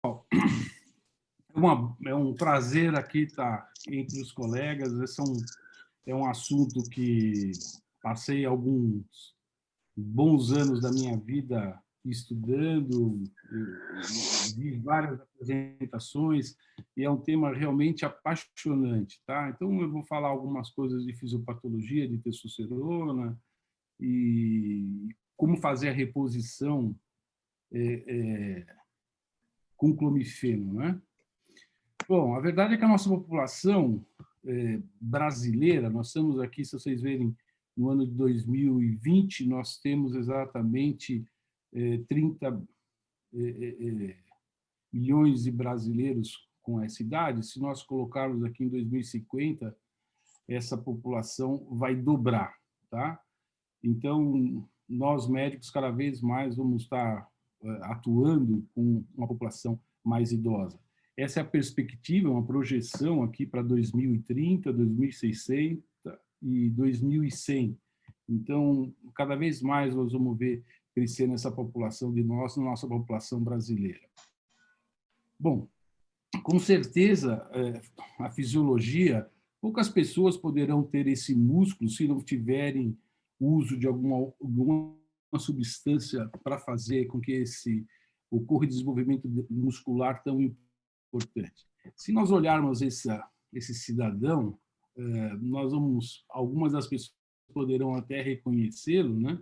É um prazer aqui estar entre os colegas. É um assunto que passei alguns bons anos da minha vida estudando, vi várias apresentações, e é um tema realmente apaixonante. Tá? Então, eu vou falar algumas coisas de fisiopatologia, de testosterona, e como fazer a reposição com clomifeno, né? Bom, a verdade é que a nossa população brasileira, nós estamos aqui, se vocês verem, no ano de 2020, nós temos exatamente 30 milhões de brasileiros com essa idade. Se nós colocarmos aqui em 2050, essa população vai dobrar, tá? Então, nós médicos cada vez mais vamos estar atuando com uma população mais idosa. Essa é a perspectiva, uma projeção aqui para 2030, 2060 e 2100. Então, cada vez mais nós vamos ver crescer nessa população de nós, na nossa população brasileira. Bom, com certeza, a fisiologia, poucas pessoas poderão ter esse músculo se não tiverem uso de alguma substância para fazer com que ocorra o desenvolvimento muscular tão importante. Se nós olharmos esse cidadão, algumas das pessoas poderão até reconhecê-lo, né?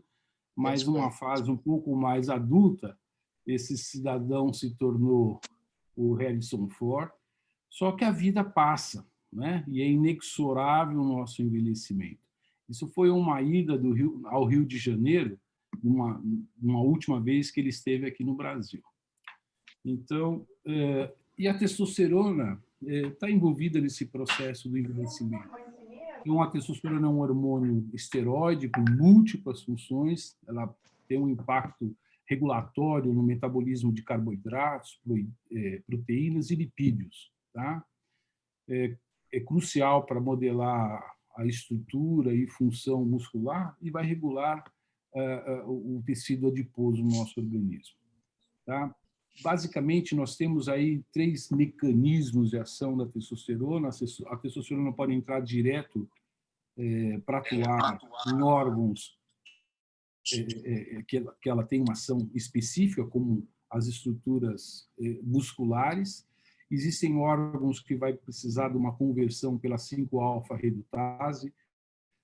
Mas numa fase um pouco mais adulta, esse cidadão se tornou o Harrison Ford, só que a vida passa, né? E é inexorável o nosso envelhecimento. Isso foi uma ida ao Rio de Janeiro, uma última vez que ele esteve aqui no Brasil. Então, e a testosterona está envolvida nesse processo do envelhecimento. Então, a testosterona é um hormônio esteroide com múltiplas funções, ela tem um impacto regulatório no metabolismo de carboidratos, proteínas e lipídios. Tá? É crucial para modelar a estrutura e função muscular e vai regular o tecido adiposo no nosso organismo. Tá? Basicamente, nós temos aí 3 mecanismos de ação da testosterona. A testosterona pode entrar direto para atuar em órgãos que ela tem uma ação específica, como as estruturas musculares. Existem órgãos que vai precisar de uma conversão pela 5-alfa-redutase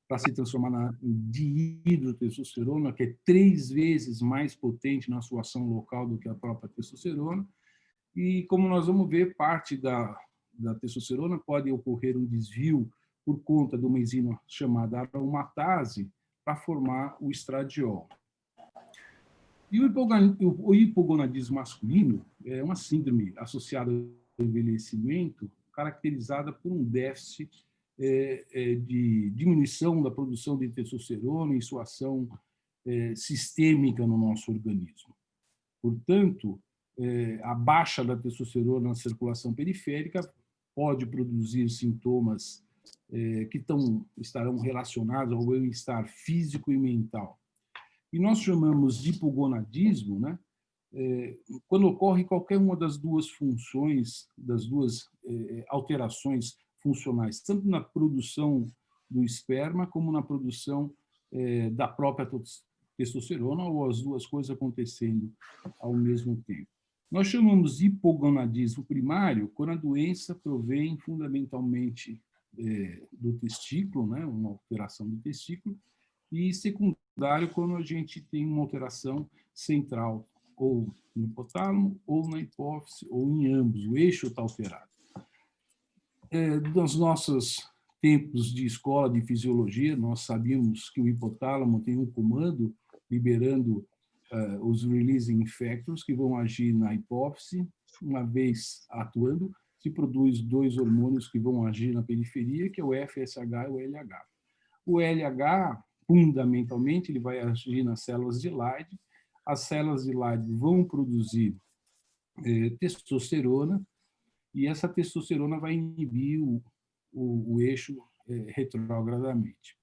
para se transformar em dihidrotestosterona, que é 3 vezes mais potente na sua ação local do que a própria testosterona. E, como nós vamos ver, parte da testosterona pode ocorrer um desvio por conta de uma enzima chamada aromatase para formar o estradiol. E o hipogonadismo masculino é uma síndrome associada ao envelhecimento caracterizada por um déficit de diminuição da produção de testosterona e sua ação sistêmica no nosso organismo. Portanto, a baixa da testosterona na circulação periférica pode produzir sintomas que estarão relacionados ao bem-estar físico e mental. E nós chamamos de hipogonadismo, né, quando ocorre qualquer uma das duas funções, das duas alterações funcionais, tanto na produção do esperma como na produção da própria testosterona, ou as duas coisas acontecendo ao mesmo tempo. Nós chamamos de hipogonadismo primário quando a doença provém fundamentalmente do testículo, né, uma alteração do testículo, e secundário quando a gente tem uma alteração central, ou no hipotálamo, ou na hipófise, ou em ambos, o eixo está alterado. Nos nossos tempos de escola de fisiologia, nós sabíamos que o hipotálamo tem um comando liberando os releasing factors que vão agir na hipófise. Uma vez atuando, se produz 2 hormônios que vão agir na periferia, que é o FSH e o LH. O LH, fundamentalmente, ele vai agir nas células de Leydig. As células de Leydig vão produzir testosterona, e essa testosterona vai inibir o eixo retrogradamente.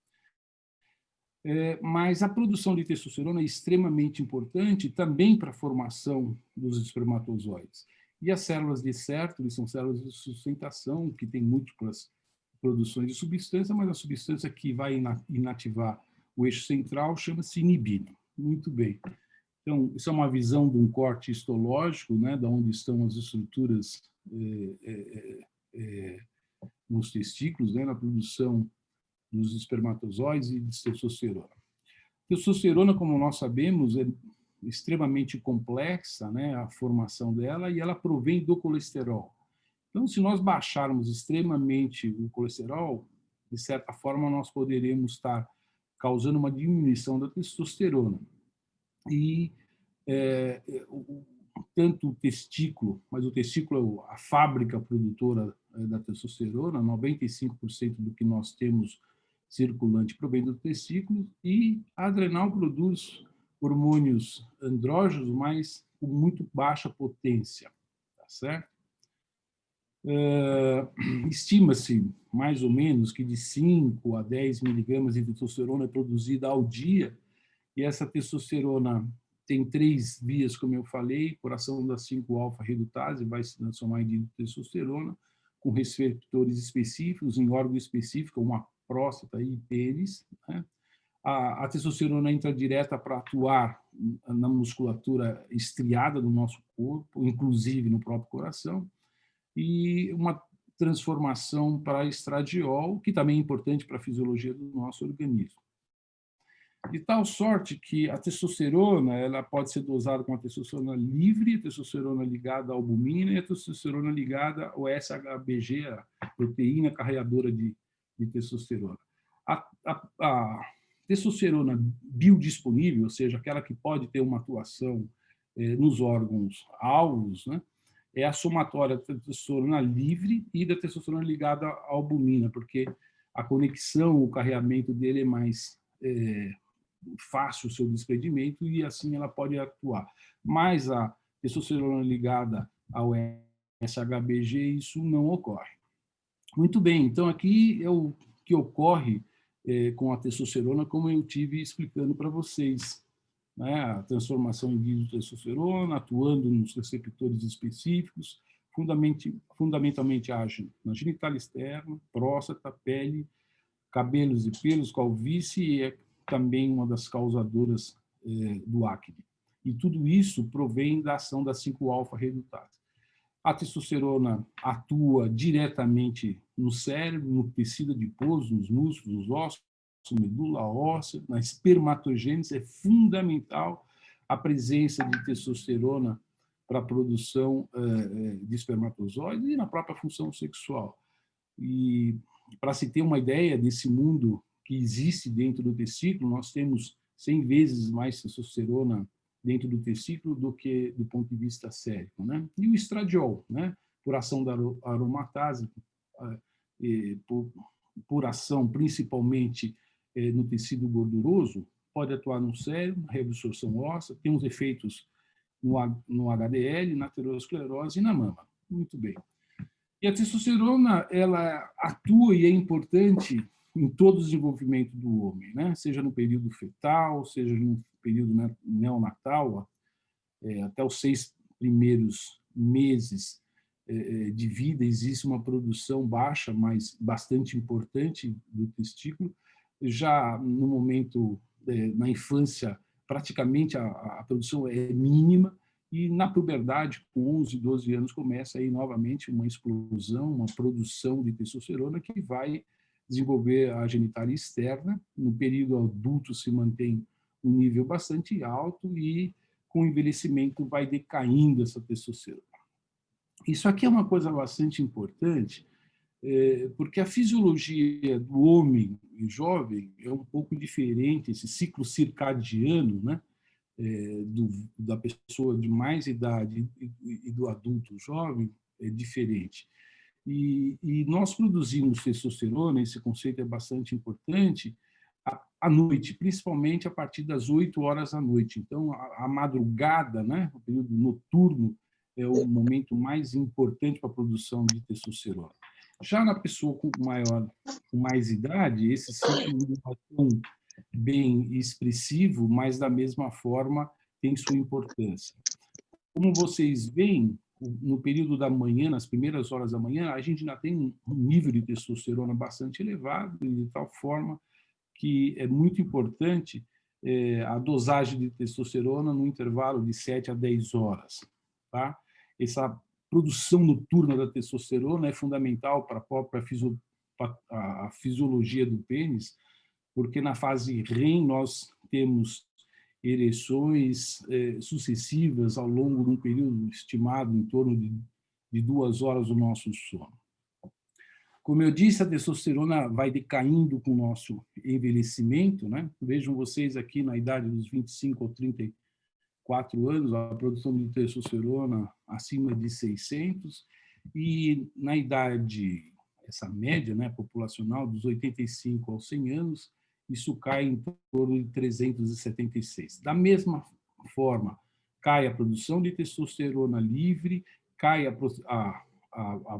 Mas a produção de testosterona é extremamente importante também para a formação dos espermatozoides. E as células de Sertoli são células de sustentação, que têm múltiplas produções de substância, mas a substância que vai inativar o eixo central chama-se inibina. Muito bem. Então, isso é uma visão de um corte histológico, né, de onde estão as estruturas nos testículos, né, na produção dos espermatozoides e de testosterona. Testosterona, como nós sabemos, é extremamente complexa, né, a formação dela, e ela provém do colesterol. Então, se nós baixarmos extremamente o colesterol, de certa forma, nós poderemos estar causando uma diminuição da testosterona. E tanto o testículo, mas o testículo é a fábrica produtora da testosterona, 95% do que nós temos circulante provém do testículo, e a adrenal produz hormônios andrógenos, mas com muito baixa potência, tá certo? Estima-se, mais ou menos, que de 5 a 10 miligramas de testosterona é produzida ao dia, e essa testosterona tem 3 vias, como eu falei, por ação da 5-alfa-redutase, vai se transformar em testosterona, com receptores específicos, em órgão específico, uma próstata e pênis, né? A testosterona entra direta para atuar na musculatura estriada do nosso corpo, inclusive no próprio coração, e uma transformação para estradiol, que também é importante para a fisiologia do nosso organismo. De tal sorte que a testosterona ela pode ser dosada com a testosterona livre, a testosterona ligada à albumina e a testosterona ligada ao SHBG, a proteína carreadora de testosterona. A testosterona biodisponível, ou seja, aquela que pode ter uma atuação nos órgãos alvos, né, é a somatória da testosterona livre e da testosterona ligada à albumina, porque a conexão, o carreamento dele é mais fácil o seu desprendimento e assim ela pode atuar. Mas a testosterona ligada ao SHBG, isso não ocorre. Muito bem, então aqui é o que ocorre com a testosterona, como eu tive explicando para vocês. Né? A transformação em disotestosterona, atuando nos receptores específicos, fundamentalmente age na genital externa, próstata, pele, cabelos e pelos, calvície, e é também uma das causadoras do acne. E tudo isso provém da ação da 5-alfa-redutase. A testosterona atua diretamente no cérebro, no tecido adiposo, nos músculos, nos ossos, medula óssea, na espermatogênese. É fundamental a presença de testosterona para a produção de espermatozoides e na própria função sexual. E para se ter uma ideia desse mundo que existe dentro do testículo, nós temos 100 vezes mais testosterona dentro do testículo do que do ponto de vista sérico, né? E o estradiol, né? Por ação da aromatase, por ação principalmente no tecido gorduroso, pode atuar no cérebro, na reabsorção óssea, tem uns efeitos no HDL, na aterosclerose e na mama. Muito bem. E a testosterona, ela atua e é importante em todo o desenvolvimento do homem, né? Seja no período fetal, seja no período neonatal, até os 6 primeiros meses de vida existe uma produção baixa, mas bastante importante do testículo. Já no momento, na infância, praticamente a produção é mínima, e na puberdade, com 11, 12 anos, começa aí novamente uma explosão, uma produção de testosterona que vai desenvolver a genitália externa. No período adulto se mantém um nível bastante alto e com o envelhecimento vai decaindo essa testosterona. Isso aqui é uma coisa bastante importante, porque a fisiologia do homem jovem é um pouco diferente, esse ciclo circadiano, né? Da pessoa de mais idade e do adulto jovem é diferente. E nós produzimos testosterona, esse conceito é bastante importante, à noite, principalmente a partir das 8 horas da noite. Então, a madrugada, né, o período noturno, é o momento mais importante para a produção de testosterona. Já na pessoa com mais idade, esse ciclo não é tão bem expressivo, mas da mesma forma tem sua importância. Como vocês veem, no período da manhã, nas primeiras horas da manhã, a gente ainda tem um nível de testosterona bastante elevado, de tal forma que é muito importante a dosagem de testosterona no intervalo de 7 a 10 horas. Tá? Essa produção noturna da testosterona é fundamental para a própria a fisiologia do pênis, porque na fase REM nós temos ereções sucessivas ao longo de um período estimado em torno de 2 horas do nosso sono. Como eu disse, a testosterona vai decaindo com o nosso envelhecimento, né? Vejam vocês aqui na idade dos 25 ou 34 anos, a produção de testosterona acima de 600, e na idade, essa média, né, populacional, dos 85 aos 100 anos, isso cai em torno de 376. Da mesma forma, cai a produção de testosterona livre, cai a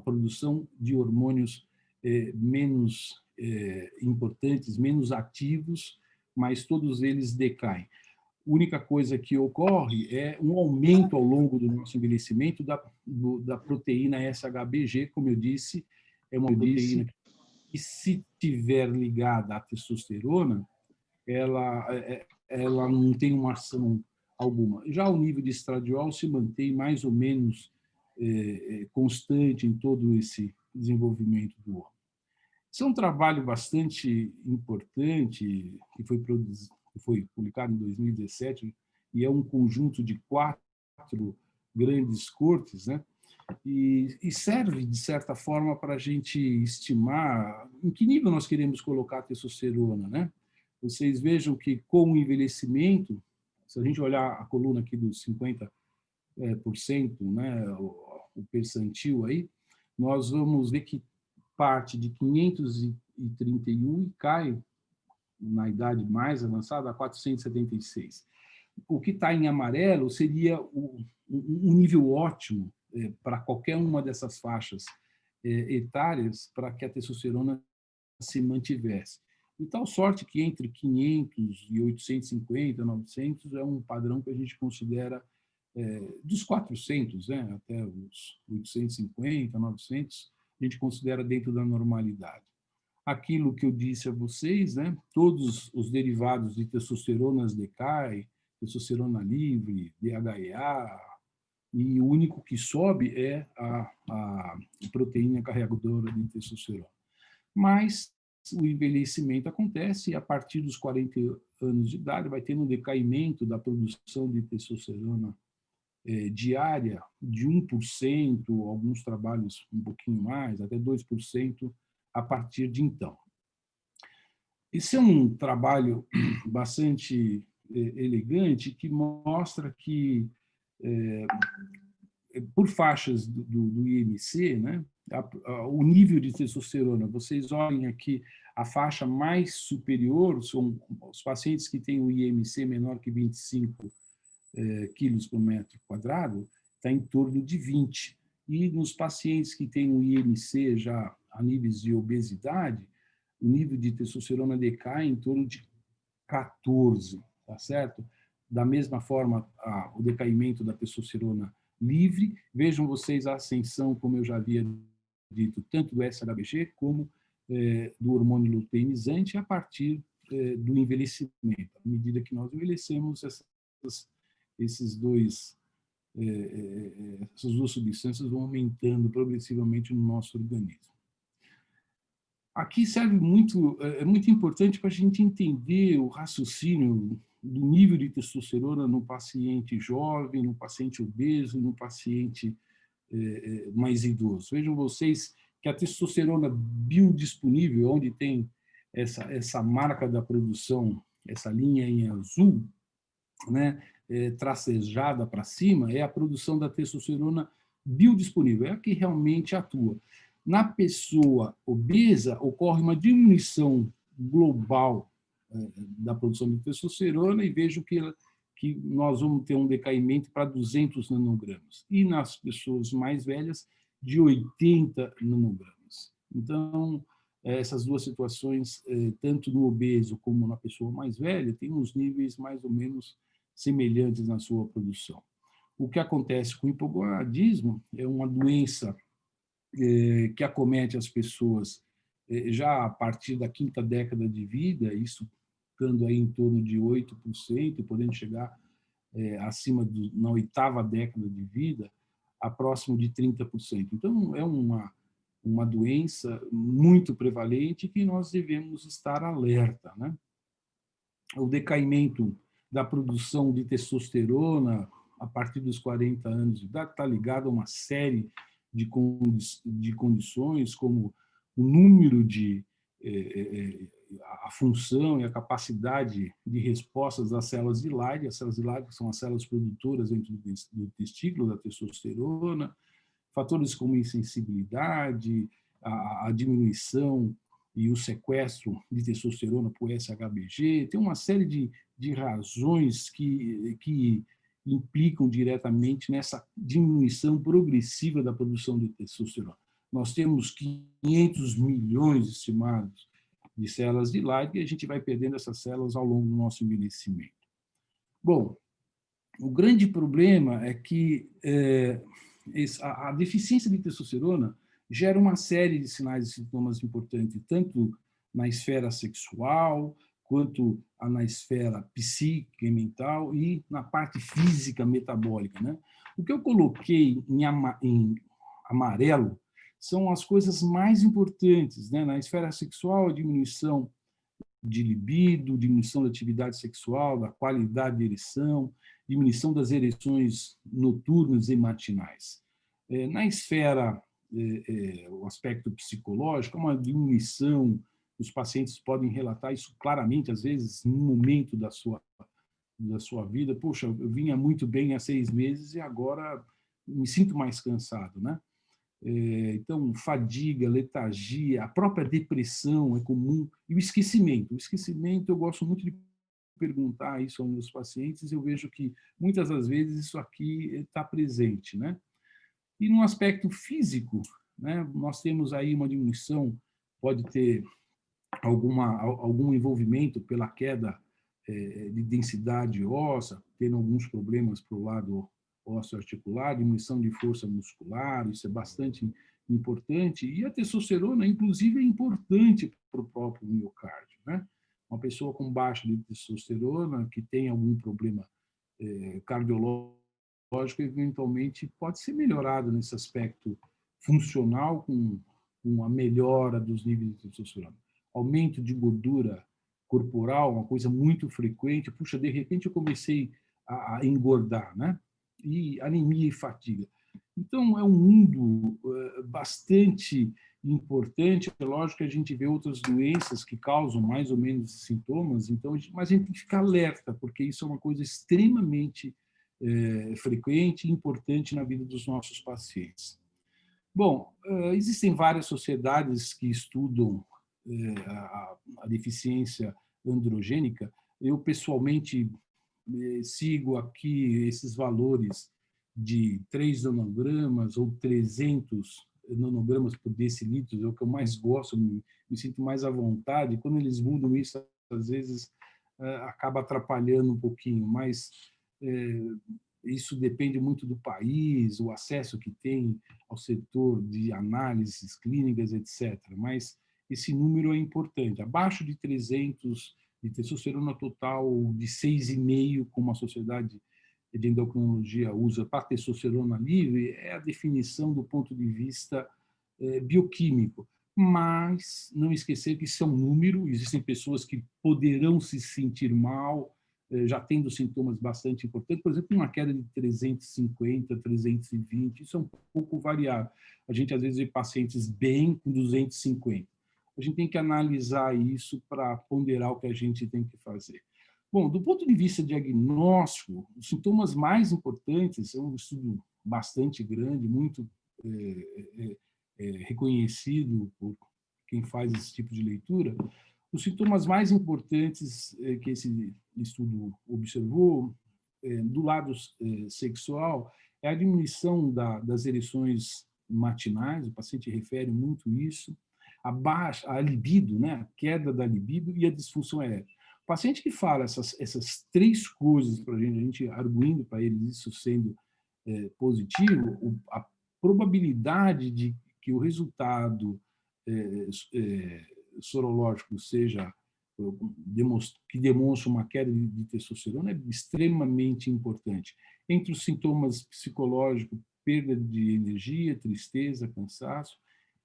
produção de hormônios menos importantes, menos ativos, mas todos eles decaem. A única coisa que ocorre é um aumento ao longo do nosso envelhecimento da proteína SHBG, como eu disse, é uma proteína que, se tiver ligada à testosterona, ela não tem uma ação alguma. Já o nível de estradiol se mantém mais ou menos constante em todo esse desenvolvimento do homem. Isso é um trabalho bastante importante que foi publicado em 2017 e é um conjunto de 4 grandes cortes, né? E serve, de certa forma, para a gente estimar em que nível nós queremos colocar a testosterona, né? Vocês vejam que, com o envelhecimento, se a gente olhar a coluna aqui dos 50%, né, o percentil aí, nós vamos ver que parte de 531 e cai, na idade mais avançada, a 476. O que está em amarelo seria um nível ótimo para qualquer uma dessas faixas etárias para que a testosterona se mantivesse. De tal sorte que entre 500 e 850, 900 é um padrão que a gente considera dos 400, né, até os 850, 900, a gente considera dentro da normalidade. Aquilo que eu disse a vocês, né, todos os derivados de testosteronas decaem, testosterona livre, DHEA, e o único que sobe é a proteína carregadora de testosterona. Mas o envelhecimento acontece e, a partir dos 40 anos de idade, vai tendo um decaimento da produção de testosterona diária de 1%, alguns trabalhos um pouquinho mais, até 2% a partir de então. Esse é um trabalho bastante elegante que mostra que, por faixas do IMC, né, o nível de testosterona, vocês olhem aqui, a faixa mais superior são os pacientes que têm o IMC menor que 25 quilos por metro quadrado, está em torno de 20. E nos pacientes que têm o IMC já a níveis de obesidade, o nível de testosterona decai em torno de 14, tá certo? Da mesma forma, o decaimento da testosterona livre. Vejam vocês a ascensão, como eu já havia dito, tanto do SHBG como do hormônio luteinizante a partir do envelhecimento. À medida que nós envelhecemos, essas duas substâncias vão aumentando progressivamente no nosso organismo. Aqui serve é muito importante para a gente entender o raciocínio do nível de testosterona no paciente jovem, no paciente obeso, no paciente mais idoso. Vejam vocês que a testosterona biodisponível, onde tem essa marca da produção, essa linha em azul, né, tracejada para cima, é a produção da testosterona biodisponível, é a que realmente atua. Na pessoa obesa, ocorre uma diminuição global da produção de testosterona e vejo que nós vamos ter um decaimento para 200 nanogramas. E nas pessoas mais velhas, de 80 nanogramas. Então, essas duas situações, tanto no obeso como na pessoa mais velha, têm uns níveis mais ou menos semelhantes na sua produção. O que acontece com o hipogonadismo é uma doença que acomete as pessoas já a partir da quinta década de vida, isso ficando aí em torno de 8%, podendo chegar na oitava década de vida, a próximo de 30%. Então, é uma doença muito prevalente que nós devemos estar alerta, né? O decaimento da produção de testosterona a partir dos 40 anos de idade está ligado a uma série de condições, como o número a função e a capacidade de respostas das células de Leydig. As células de Leydig são as células produtoras dentro do testículo da testosterona, fatores como insensibilidade, a diminuição e o sequestro de testosterona por SHBG. Tem uma série de razões que implicam diretamente nessa diminuição progressiva da produção de testosterona. Nós temos 500 milhões estimados de células de Leydig e a gente vai perdendo essas células ao longo do nosso envelhecimento. Bom, o grande problema é que a deficiência de testosterona gera uma série de sinais e sintomas importantes, tanto na esfera sexual, quanto na esfera psíquica e mental e na parte física metabólica, né? O que eu coloquei em amarelo são as coisas mais importantes, né? Na esfera sexual, a diminuição de libido, diminuição da atividade sexual, da qualidade de ereção, diminuição das ereções noturnas e matinais. Na esfera, o aspecto psicológico, uma diminuição, os pacientes podem relatar isso claramente, às vezes, no momento da sua vida. Poxa, eu vinha muito bem há 6 meses e agora me sinto mais cansado, né? Então, fadiga, letargia, a própria depressão é comum, e o esquecimento. O esquecimento, eu gosto muito de perguntar isso aos meus pacientes, eu vejo que muitas das vezes isso aqui está presente, né? E no aspecto físico, né, nós temos aí uma diminuição, pode ter algum envolvimento pela queda de densidade óssea, tendo alguns problemas para o lado osteoarticular, diminuição de força muscular, isso é bastante importante. E a testosterona, inclusive, é importante para o próprio miocárdio, né? Uma pessoa com baixa de testosterona, que tem algum problema cardiológico, eventualmente pode ser melhorado nesse aspecto funcional com a melhora dos níveis de testosterona. Aumento de gordura corporal, uma coisa muito frequente. Puxa, de repente eu comecei a engordar, né? E anemia e fadiga. Então, é um mundo bastante importante. É lógico que a gente vê outras doenças que causam mais ou menos sintomas, então, mas a gente tem que ficar alerta, porque isso é uma coisa extremamente frequente e importante na vida dos nossos pacientes. Bom, existem várias sociedades que estudam a deficiência androgênica. Eu, pessoalmente, sigo aqui esses valores de 3 nanogramas ou 300 nanogramas por decilitro, é o que eu mais gosto, me sinto mais à vontade. Quando eles mudam isso, às vezes acaba atrapalhando um pouquinho, mas isso depende muito do país, o acesso que tem ao setor de análises clínicas, etc. Mas esse número é importante. Abaixo de 300 de testosterona total de 6,5, como a Sociedade de Endocrinologia usa para testosterona livre, é a definição do ponto de vista bioquímico. Mas não esquecer que isso é um número, existem pessoas que poderão se sentir mal, já tendo sintomas bastante importantes, por exemplo, uma queda de 350, 320, isso é um pouco variável. A gente, às vezes, vê pacientes bem com 250. A gente tem que analisar isso para ponderar o que a gente tem que fazer. Bom, do ponto de vista diagnóstico, os sintomas mais importantes, é um estudo bastante grande, muito reconhecido por quem faz esse tipo de leitura. Os sintomas mais importantes que esse estudo observou, do lado sexual, é a diminuição das ereções matinais, o paciente refere muito isso, a libido, né, a queda da libido e a disfunção erétil. O paciente que fala essas 3 coisas para a gente arguindo para eles isso sendo positivo, a probabilidade de que o resultado sorológico seja que demonstre uma queda de testosterona é extremamente importante. Entre os sintomas psicológicos, perda de energia, tristeza, cansaço,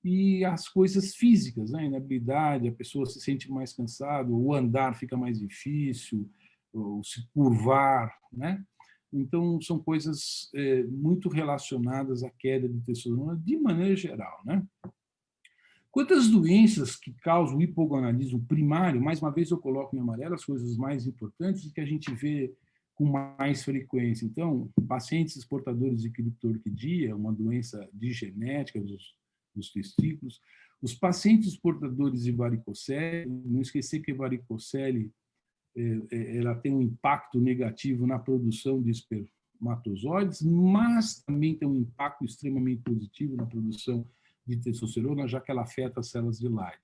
e as coisas físicas, né? Inabilidade, a pessoa se sente mais cansada, o andar fica mais difícil, ou se curvar, né? Então, são coisas muito relacionadas à queda de testosterona de maneira geral, né? Quanto às doenças que causam o hipogonadismo primário, mais uma vez eu coloco em amarelo as coisas mais importantes que a gente vê com mais frequência. Então, pacientes portadores de criptorquidia, uma doença de genética dos testículos, os pacientes portadores de varicocele, não esquecer que a varicocele ela tem um impacto negativo na produção de espermatozoides, mas também tem um impacto extremamente positivo na produção de testosterona, já que ela afeta as células de Leydig.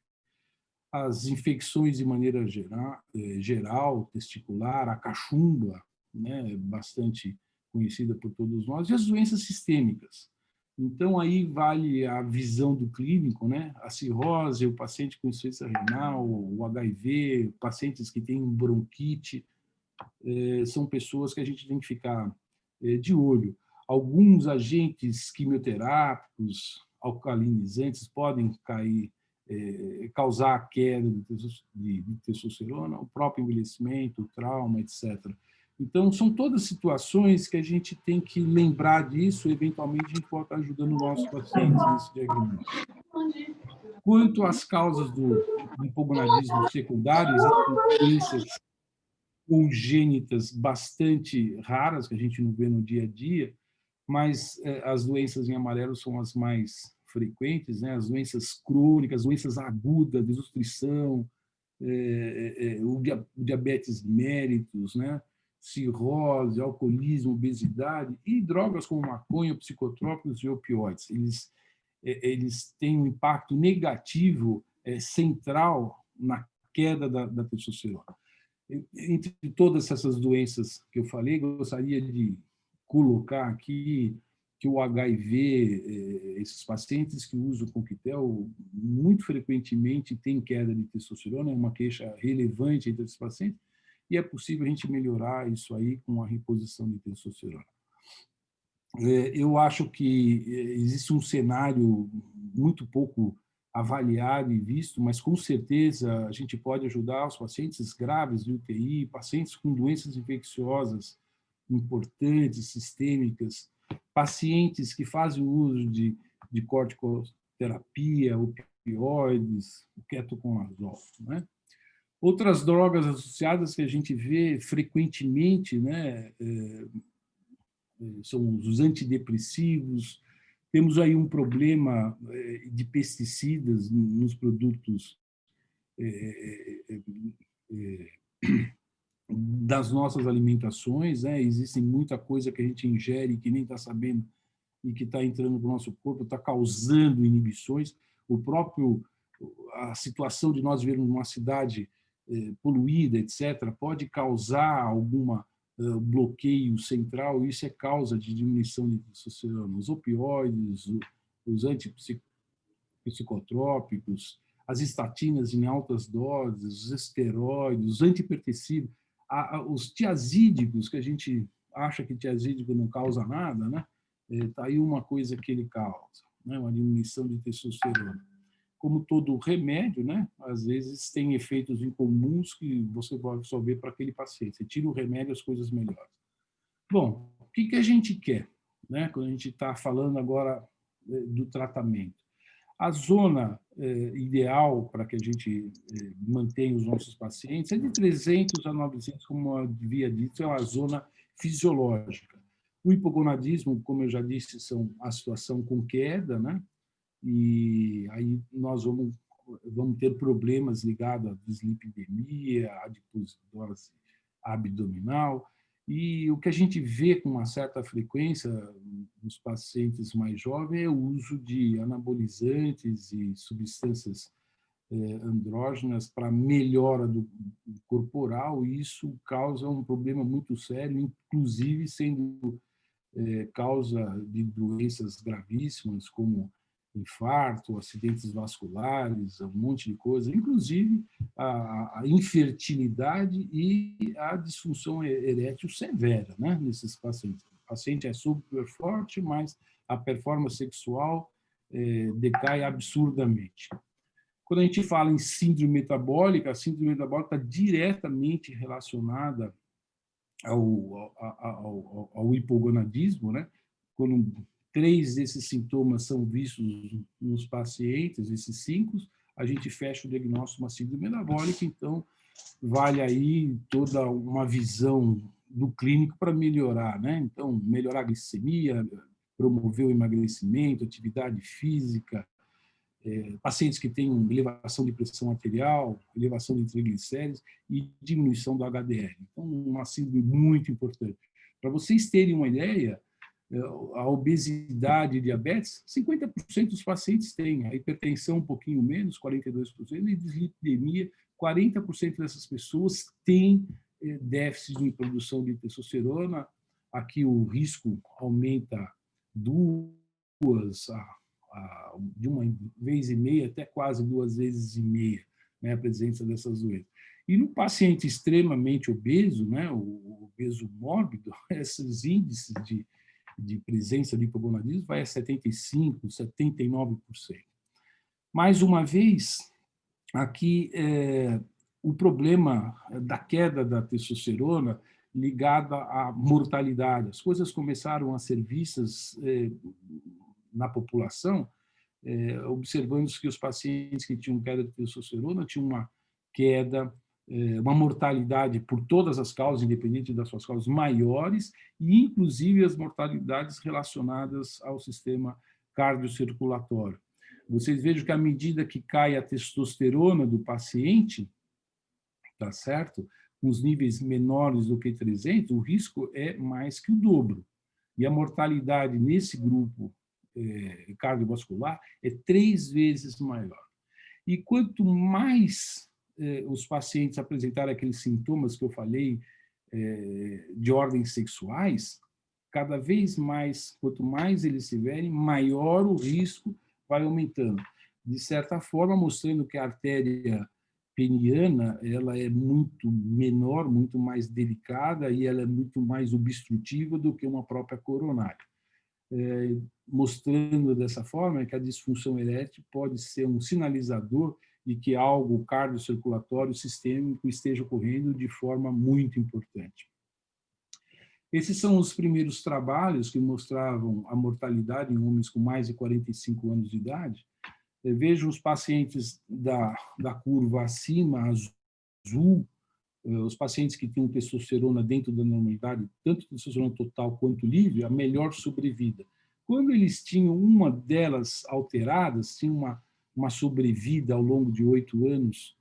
As infecções de maneira geral, testicular, a cachumba, né, bastante conhecida por todos nós, e as doenças sistêmicas. Então, aí vale a visão do clínico, né? A cirrose, o paciente com insuficiência renal, o HIV, pacientes que têm bronquite, são pessoas que a gente tem que ficar de olho. Alguns agentes quimioterápicos, alcalinizantes, podem causar a queda de testosterona, o próprio envelhecimento, o trauma, etc. Então, são todas situações que a gente tem que lembrar disso, e eventualmente a gente pode estar ajudando nossos pacientes nesse diagnóstico. Quanto às causas do hipogonadismo secundário, existem doenças congênitas bastante raras, que a gente não vê no dia a dia, mas as doenças em amarelo são as mais frequentes, né? As doenças crônicas, doenças agudas, desnutrição, o diabetes mellitus, né? Cirrose, alcoolismo, obesidade e drogas como maconha, psicotrópicos e opioides. Eles têm um impacto negativo central na queda da testosterona. Entre todas essas doenças que eu falei, gostaria de colocar aqui que o HIV, esses pacientes que usam o coquetel, muito frequentemente têm queda de testosterona, é uma queixa relevante entre esses pacientes, e é possível a gente melhorar isso aí com a reposição de testosterona. Eu acho que existe um cenário muito pouco avaliado e visto, mas com certeza a gente pode ajudar os pacientes graves de UTI, pacientes com doenças infecciosas importantes, sistêmicas, pacientes que fazem uso de corticoterapia, opioides, o ketoconazol, né? Outras drogas associadas que a gente vê frequentemente, né, são os antidepressivos. Temos aí um problema de pesticidas nos produtos das nossas alimentações, né? Existem muita coisa que a gente ingere que nem está sabendo e que está entrando no nosso corpo, está causando inibições. A situação de nós vivermos numa cidade poluída, etc., pode causar alguma bloqueio central, e isso é causa de diminuição de testosterona. Os opioides, os antipsicotrópicos, as estatinas em altas doses, os esteroides, os antihipertensivos, os tiazídicos, que a gente acha que tiazídico não causa nada, né? Está aí uma coisa que ele causa, né? Uma diminuição de testosterona. Como todo remédio, né? Às vezes tem efeitos incomuns que você pode resolver para aquele paciente. Você tira o remédio, as coisas melhoram. Bom, o que a gente quer, né? Quando a gente está falando agora do tratamento? A zona ideal para que a gente mantenha os nossos pacientes é de 300 a 900, como eu havia dito, é uma zona fisiológica. O hipogonadismo, como eu já disse, são a situação com queda, né? E aí nós vamos ter problemas ligados à dislipidemia, à adiposidose abdominal. E o que a gente vê com uma certa frequência nos pacientes mais jovens é o uso de anabolizantes e substâncias andrógenas para melhora do corporal, e isso causa um problema muito sério, inclusive sendo causa de doenças gravíssimas, como infarto, acidentes vasculares, um monte de coisa, inclusive a infertilidade e a disfunção erétil severa, né, nesses pacientes. O paciente é super forte, mas a performance sexual decai absurdamente. Quando a gente fala em síndrome metabólica, a síndrome metabólica está diretamente relacionada ao hipogonadismo, né? Quando 3 desses sintomas são vistos nos pacientes, esses 5, a gente fecha o diagnóstico de uma síndrome metabólica, então vale aí toda uma visão do clínico para melhorar, né? Então, melhorar a glicemia, promover o emagrecimento, atividade física, pacientes que têm elevação de pressão arterial, elevação de triglicéridos e diminuição do HDL. Então, uma síndrome muito importante. Para vocês terem uma ideia, a obesidade e diabetes, 50% dos pacientes têm, a hipertensão um pouquinho menos, 42%, e dislipidemia, 40% dessas pessoas têm déficit de produção de testosterona. Aqui o risco aumenta de uma vez e meia até quase 2 vezes e meia, né, a presença dessas doenças. E no paciente extremamente obeso, né, o obeso mórbido, esses índices de presença de hipogonadismo vai a 75%, 79%. Mais uma vez, aqui o problema da queda da testosterona ligada à mortalidade. As coisas começaram a ser vistas na população, observando que os pacientes que tinham queda de testosterona tinham uma queda, uma mortalidade por todas as causas, independente das suas causas, maiores, e inclusive as mortalidades relacionadas ao sistema cardiocirculatório. Vocês vejam que à medida que cai a testosterona do paciente, tá certo? Com os níveis menores do que 300, o risco é mais que o dobro. E a mortalidade nesse grupo cardiovascular é 3 vezes maior. E quanto mais os pacientes apresentarem aqueles sintomas que eu falei de ordens sexuais, cada vez mais, quanto mais eles tiverem, maior o risco vai aumentando. De certa forma, mostrando que a artéria peniana ela é muito menor, muito mais delicada e ela é muito mais obstrutiva do que uma própria coronária. Mostrando dessa forma que a disfunção erétil pode ser um sinalizador de que algo cardiocirculatório sistêmico esteja ocorrendo de forma muito importante. Esses são os primeiros trabalhos que mostravam a mortalidade em homens com mais de 45 anos de idade. Vejam os pacientes da curva acima, azul, os pacientes que tinham testosterona dentro da normalidade, tanto testosterona total quanto livre, a melhor sobrevida. Quando eles tinham uma delas alteradas, tinham uma sobrevida ao longo de 8 anos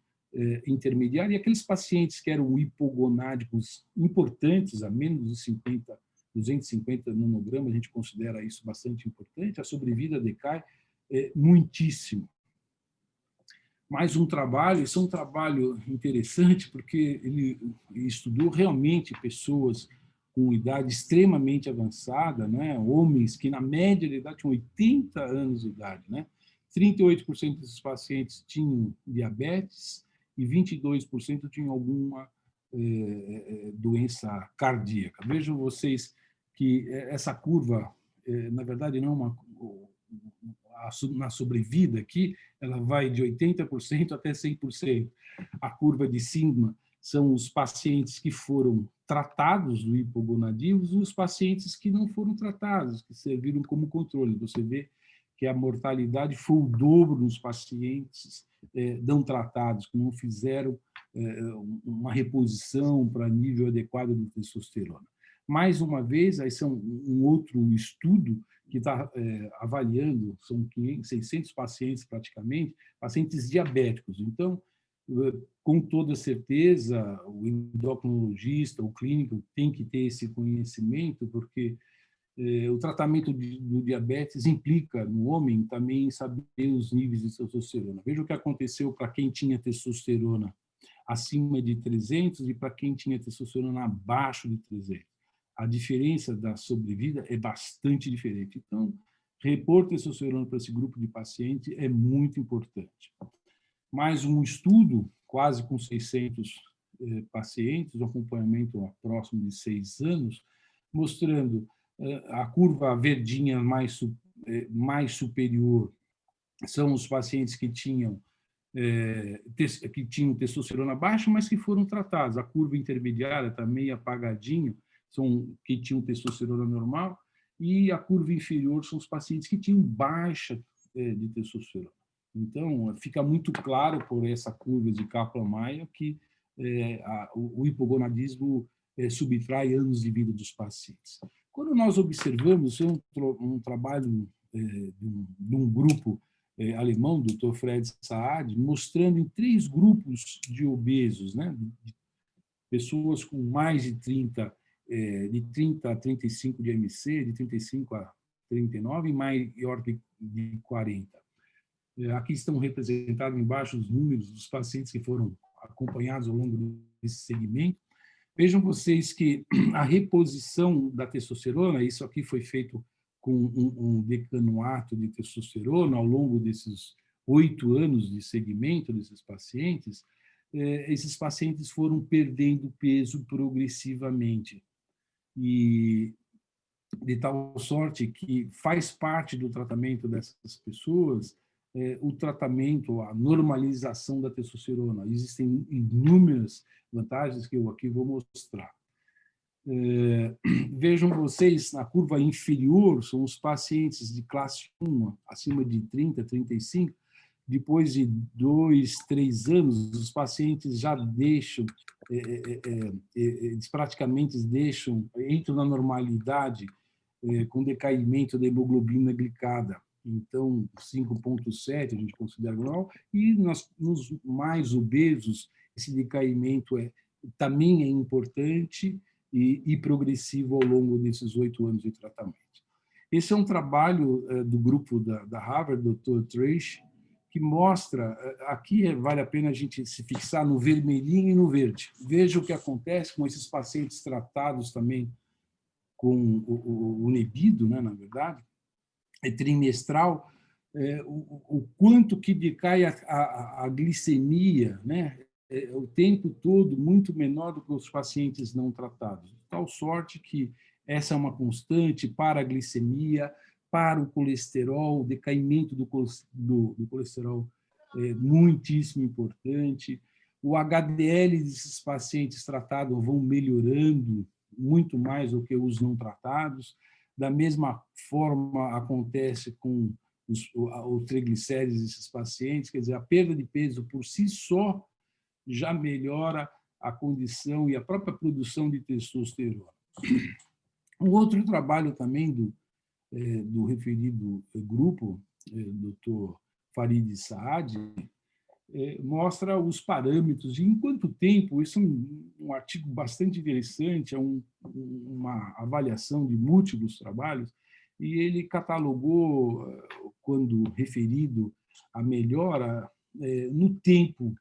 intermediária, e aqueles pacientes que eram hipogonádicos importantes, a menos de 50, 250 nanogramas, a gente considera isso bastante importante, a sobrevida decai muitíssimo. Mais um trabalho, esse é um trabalho interessante porque ele estudou realmente pessoas com idade extremamente avançada, né? Homens que na média de idade tinham 80 anos de idade, né? 38% desses pacientes tinham diabetes e 22% tinham alguma doença cardíaca. Vejam vocês que essa curva, na verdade, não é uma na sobrevida aqui, ela vai de 80% até 100%. A curva de sigma são os pacientes que foram tratados do hipogonadismo e os pacientes que não foram tratados, que serviram como controle. Você vê que a mortalidade foi o dobro nos pacientes não tratados, que não fizeram uma reposição para nível adequado de testosterona. Mais uma vez, aí são um outro estudo que está avaliando, são 600 pacientes praticamente, pacientes diabéticos. Então, com toda certeza, o endocrinologista, o clínico, tem que ter esse conhecimento, porque o tratamento do diabetes implica no homem também saber os níveis de testosterona. Veja o que aconteceu para quem tinha testosterona acima de 300 e para quem tinha testosterona abaixo de 300. a diferença da sobrevida é bastante diferente. Então, repor testosterona para esse grupo de paciente é muito importante. Mais um estudo, quase com 600 pacientes, um acompanhamento próximo de 6 anos, mostrando a curva verdinha mais superior são os pacientes que tinham testosterona baixa, mas que foram tratados. A curva intermediária está meio apagadinho, são que tinham testosterona normal, e a curva inferior são os pacientes que tinham baixa de testosterona. Então, fica muito claro por essa curva de Kaplan-Meier que o hipogonadismo subtrai anos de vida dos pacientes. Quando nós observamos, um trabalho de um grupo alemão, Dr. Fred Saad, mostrando em 3 grupos de obesos, né, de pessoas com mais de 30 a 35 de MC, de 35 a 39 e maior de 40. Aqui estão representados embaixo os números dos pacientes que foram acompanhados ao longo desse segmento. Vejam vocês que a reposição da testosterona, isso aqui foi feito com um decanoato de testosterona ao longo desses 8 anos de segmento desses pacientes, esses pacientes foram perdendo peso progressivamente. E de tal sorte que faz parte do tratamento dessas pessoas o tratamento, a normalização da testosterona. Existem inúmeras vantagens que eu aqui vou mostrar. Vejam vocês, na curva inferior, são os pacientes de classe 1, acima de 30, 35. Depois de 2, 3 anos, os pacientes já deixam, eles praticamente entram na normalidade com decaimento da hemoglobina glicada. Então, 5,7 a gente considera normal, e nos mais obesos, esse decaimento também é importante e progressivo ao longo desses 8 anos de tratamento. Esse é um trabalho do grupo da Harvard, Dr. Trash, que mostra, aqui vale a pena a gente se fixar no vermelhinho e no verde. Veja o que acontece com esses pacientes tratados também com o Nebido, né, na verdade, trimestral, o quanto que decai a glicemia, né, o tempo todo muito menor do que os pacientes não tratados. De tal sorte que essa é uma constante para a glicemia, para o colesterol, o decaimento do colesterol é muitíssimo importante. O HDL desses pacientes tratados vão melhorando muito mais do que os não tratados. Da mesma forma acontece com os triglicéridos desses pacientes, quer dizer, a perda de peso por si só já melhora a condição e a própria produção de testosterona. Um outro trabalho também do referido grupo, Dr. Farid Saad, mostra os parâmetros e em quanto tempo, isso é um artigo bastante interessante, é uma avaliação de múltiplos trabalhos, e ele catalogou, quando referido a melhora, no tempo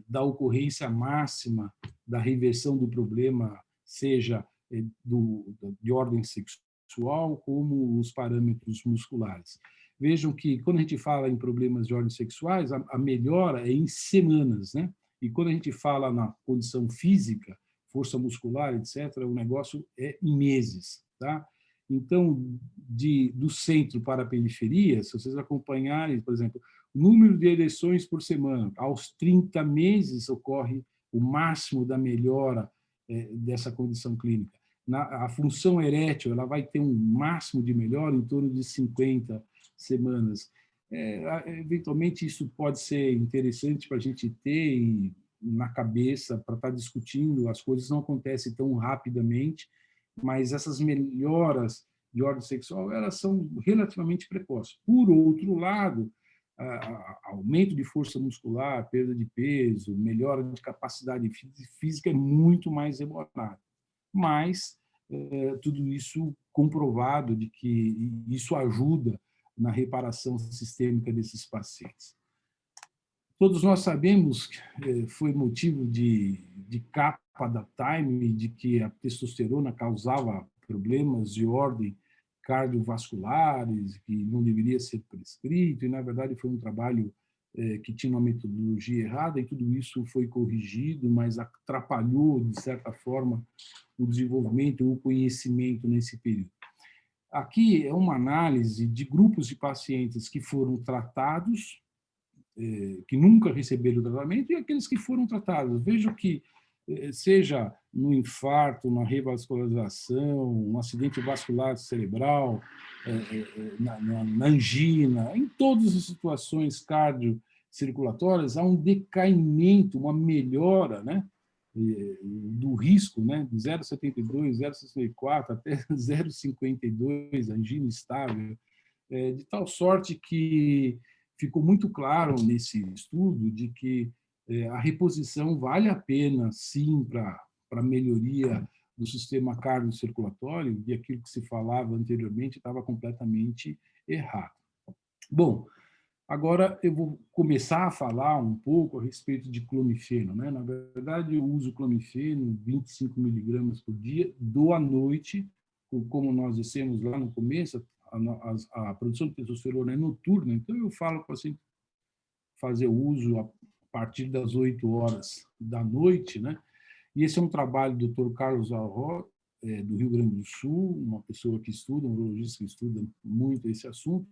da ocorrência máxima da reversão do problema, seja de ordem sexual, como os parâmetros musculares. Vejam que, quando a gente fala em problemas de ordem sexuais, a melhora é em semanas, né? E quando a gente fala na condição física, força muscular, etc., o negócio é em meses, tá? Então, do centro para a periferia, se vocês acompanharem, por exemplo, o número de ereções por semana, aos 30 meses ocorre o máximo da melhora dessa condição clínica. A função erétil ela vai ter um máximo de melhora em torno de 50 semanas. Eventualmente, isso pode ser interessante para a gente ter na cabeça, para estar discutindo. As coisas não acontecem tão rapidamente, mas essas melhoras de ordem sexual elas são relativamente precoces. Por outro lado, aumento de força muscular, perda de peso, melhora de capacidade física é muito mais demorado. Mas tudo isso comprovado de que isso ajuda na reparação sistêmica desses pacientes. Todos nós sabemos que foi motivo de capa da Time de que a testosterona causava problemas de ordem cardiovasculares, que não deveria ser prescrito, e, na verdade, foi um trabalho que tinha uma metodologia errada, e tudo isso foi corrigido, mas atrapalhou, de certa forma, o desenvolvimento, o conhecimento nesse período. Aqui é uma análise de grupos de pacientes que foram tratados, que nunca receberam tratamento, e aqueles que foram tratados. Vejo que, seja no infarto, na revascularização, um acidente vascular cerebral, na angina, em todas as situações cardiocirculatórias, há um decaimento, uma melhora, né, do risco, né, de 0,72, 0,64 até 0,52, angina estável, de tal sorte que ficou muito claro nesse estudo de que a reposição vale a pena, sim, para a melhoria do sistema cardiocirculatório, e aquilo que se falava anteriormente estava completamente errado. Bom, agora eu vou começar a falar um pouco a respeito de clomifeno, né? Na verdade, eu uso clomifeno 25 miligramas por dia, dou à noite, como nós dissemos lá no começo, a produção de testosterona é noturna, então eu falo para o paciente fazer uso a partir das 8 horas da noite, né? E esse é um trabalho do Dr. Carlos Arro, do Rio Grande do Sul, uma pessoa que estuda, um urologista que estuda muito esse assunto.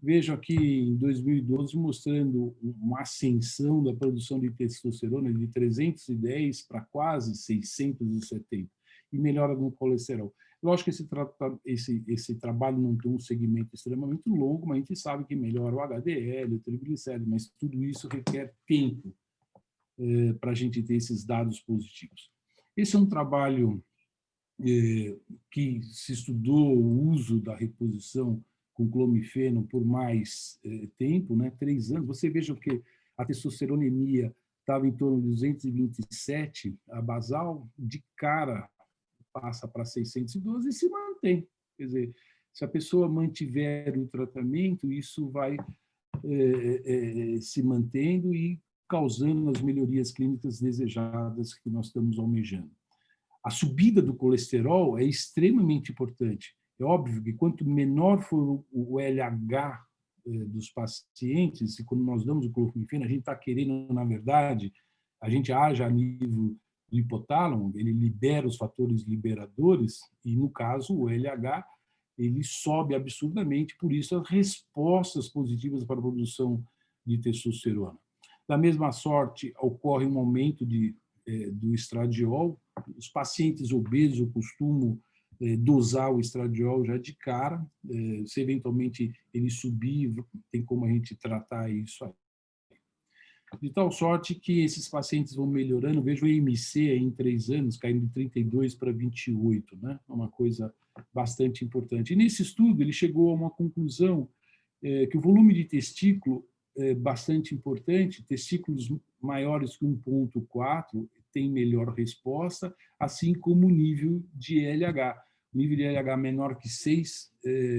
Vejo aqui em 2012 mostrando uma ascensão da produção de testosterona de 310 para quase 670 e melhora no colesterol. Lógico que esse trabalho não tem um segmento extremamente longo, mas a gente sabe que melhora o HDL, o triglicérido, mas tudo isso requer tempo para a gente ter esses dados positivos. Esse é um trabalho que se estudou o uso da reposição com clomifeno por mais tempo, né, 3 anos. Você veja que a testosteronemia estava em torno de 227, a basal, de cara passa para 612 e se mantém. Quer dizer, se a pessoa mantiver o tratamento, isso vai se mantendo e causando as melhorias clínicas desejadas que nós estamos almejando. A subida do colesterol é extremamente importante. É óbvio que quanto menor for o LH dos pacientes, e quando nós damos o clomifeno, a gente está querendo, na verdade, a gente age a nível do hipotálamo, ele libera os fatores liberadores, e, no caso, o LH, ele sobe absurdamente, por isso as respostas positivas para a produção de testosterona. Da mesma sorte, ocorre um aumento do estradiol. Os pacientes obesos, eu costumo dosar o estradiol já de cara. Se eventualmente ele subir, tem como a gente tratar isso aí. De tal sorte que esses pacientes vão melhorando. Vejo o IMC em 3 anos caindo de 32 para 28, né? É uma coisa bastante importante. E nesse estudo ele chegou a uma conclusão que o volume de testículo é bastante importante. Testículos maiores que 1,4 tem melhor resposta, assim como o nível de LH. O nível de LH menor que 6,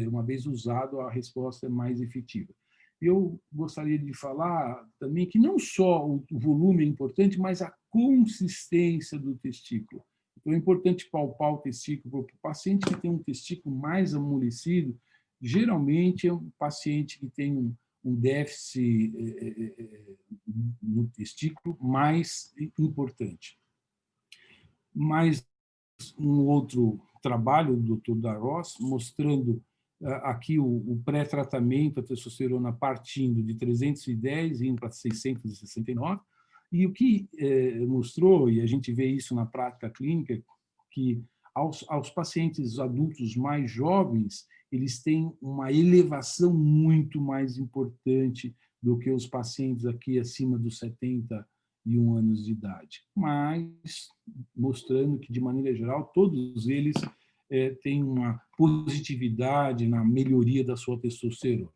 uma vez usado, a resposta é mais efetiva. Eu gostaria de falar também que não só o volume é importante, mas a consistência do testículo. Então, é importante palpar o testículo. Para o paciente que tem um testículo mais amolecido, geralmente é um paciente que tem um déficit no testículo mais importante. Mas um outro trabalho do Dr. Darros, mostrando aqui o pré-tratamento, a testosterona partindo de 310 e indo para 669, e o que mostrou, e a gente vê isso na prática clínica, que aos pacientes adultos mais jovens, eles têm uma elevação muito mais importante do que os pacientes aqui acima dos 71 anos de idade, mas mostrando que, de maneira geral, todos eles têm uma positividade na melhoria da sua testosterona.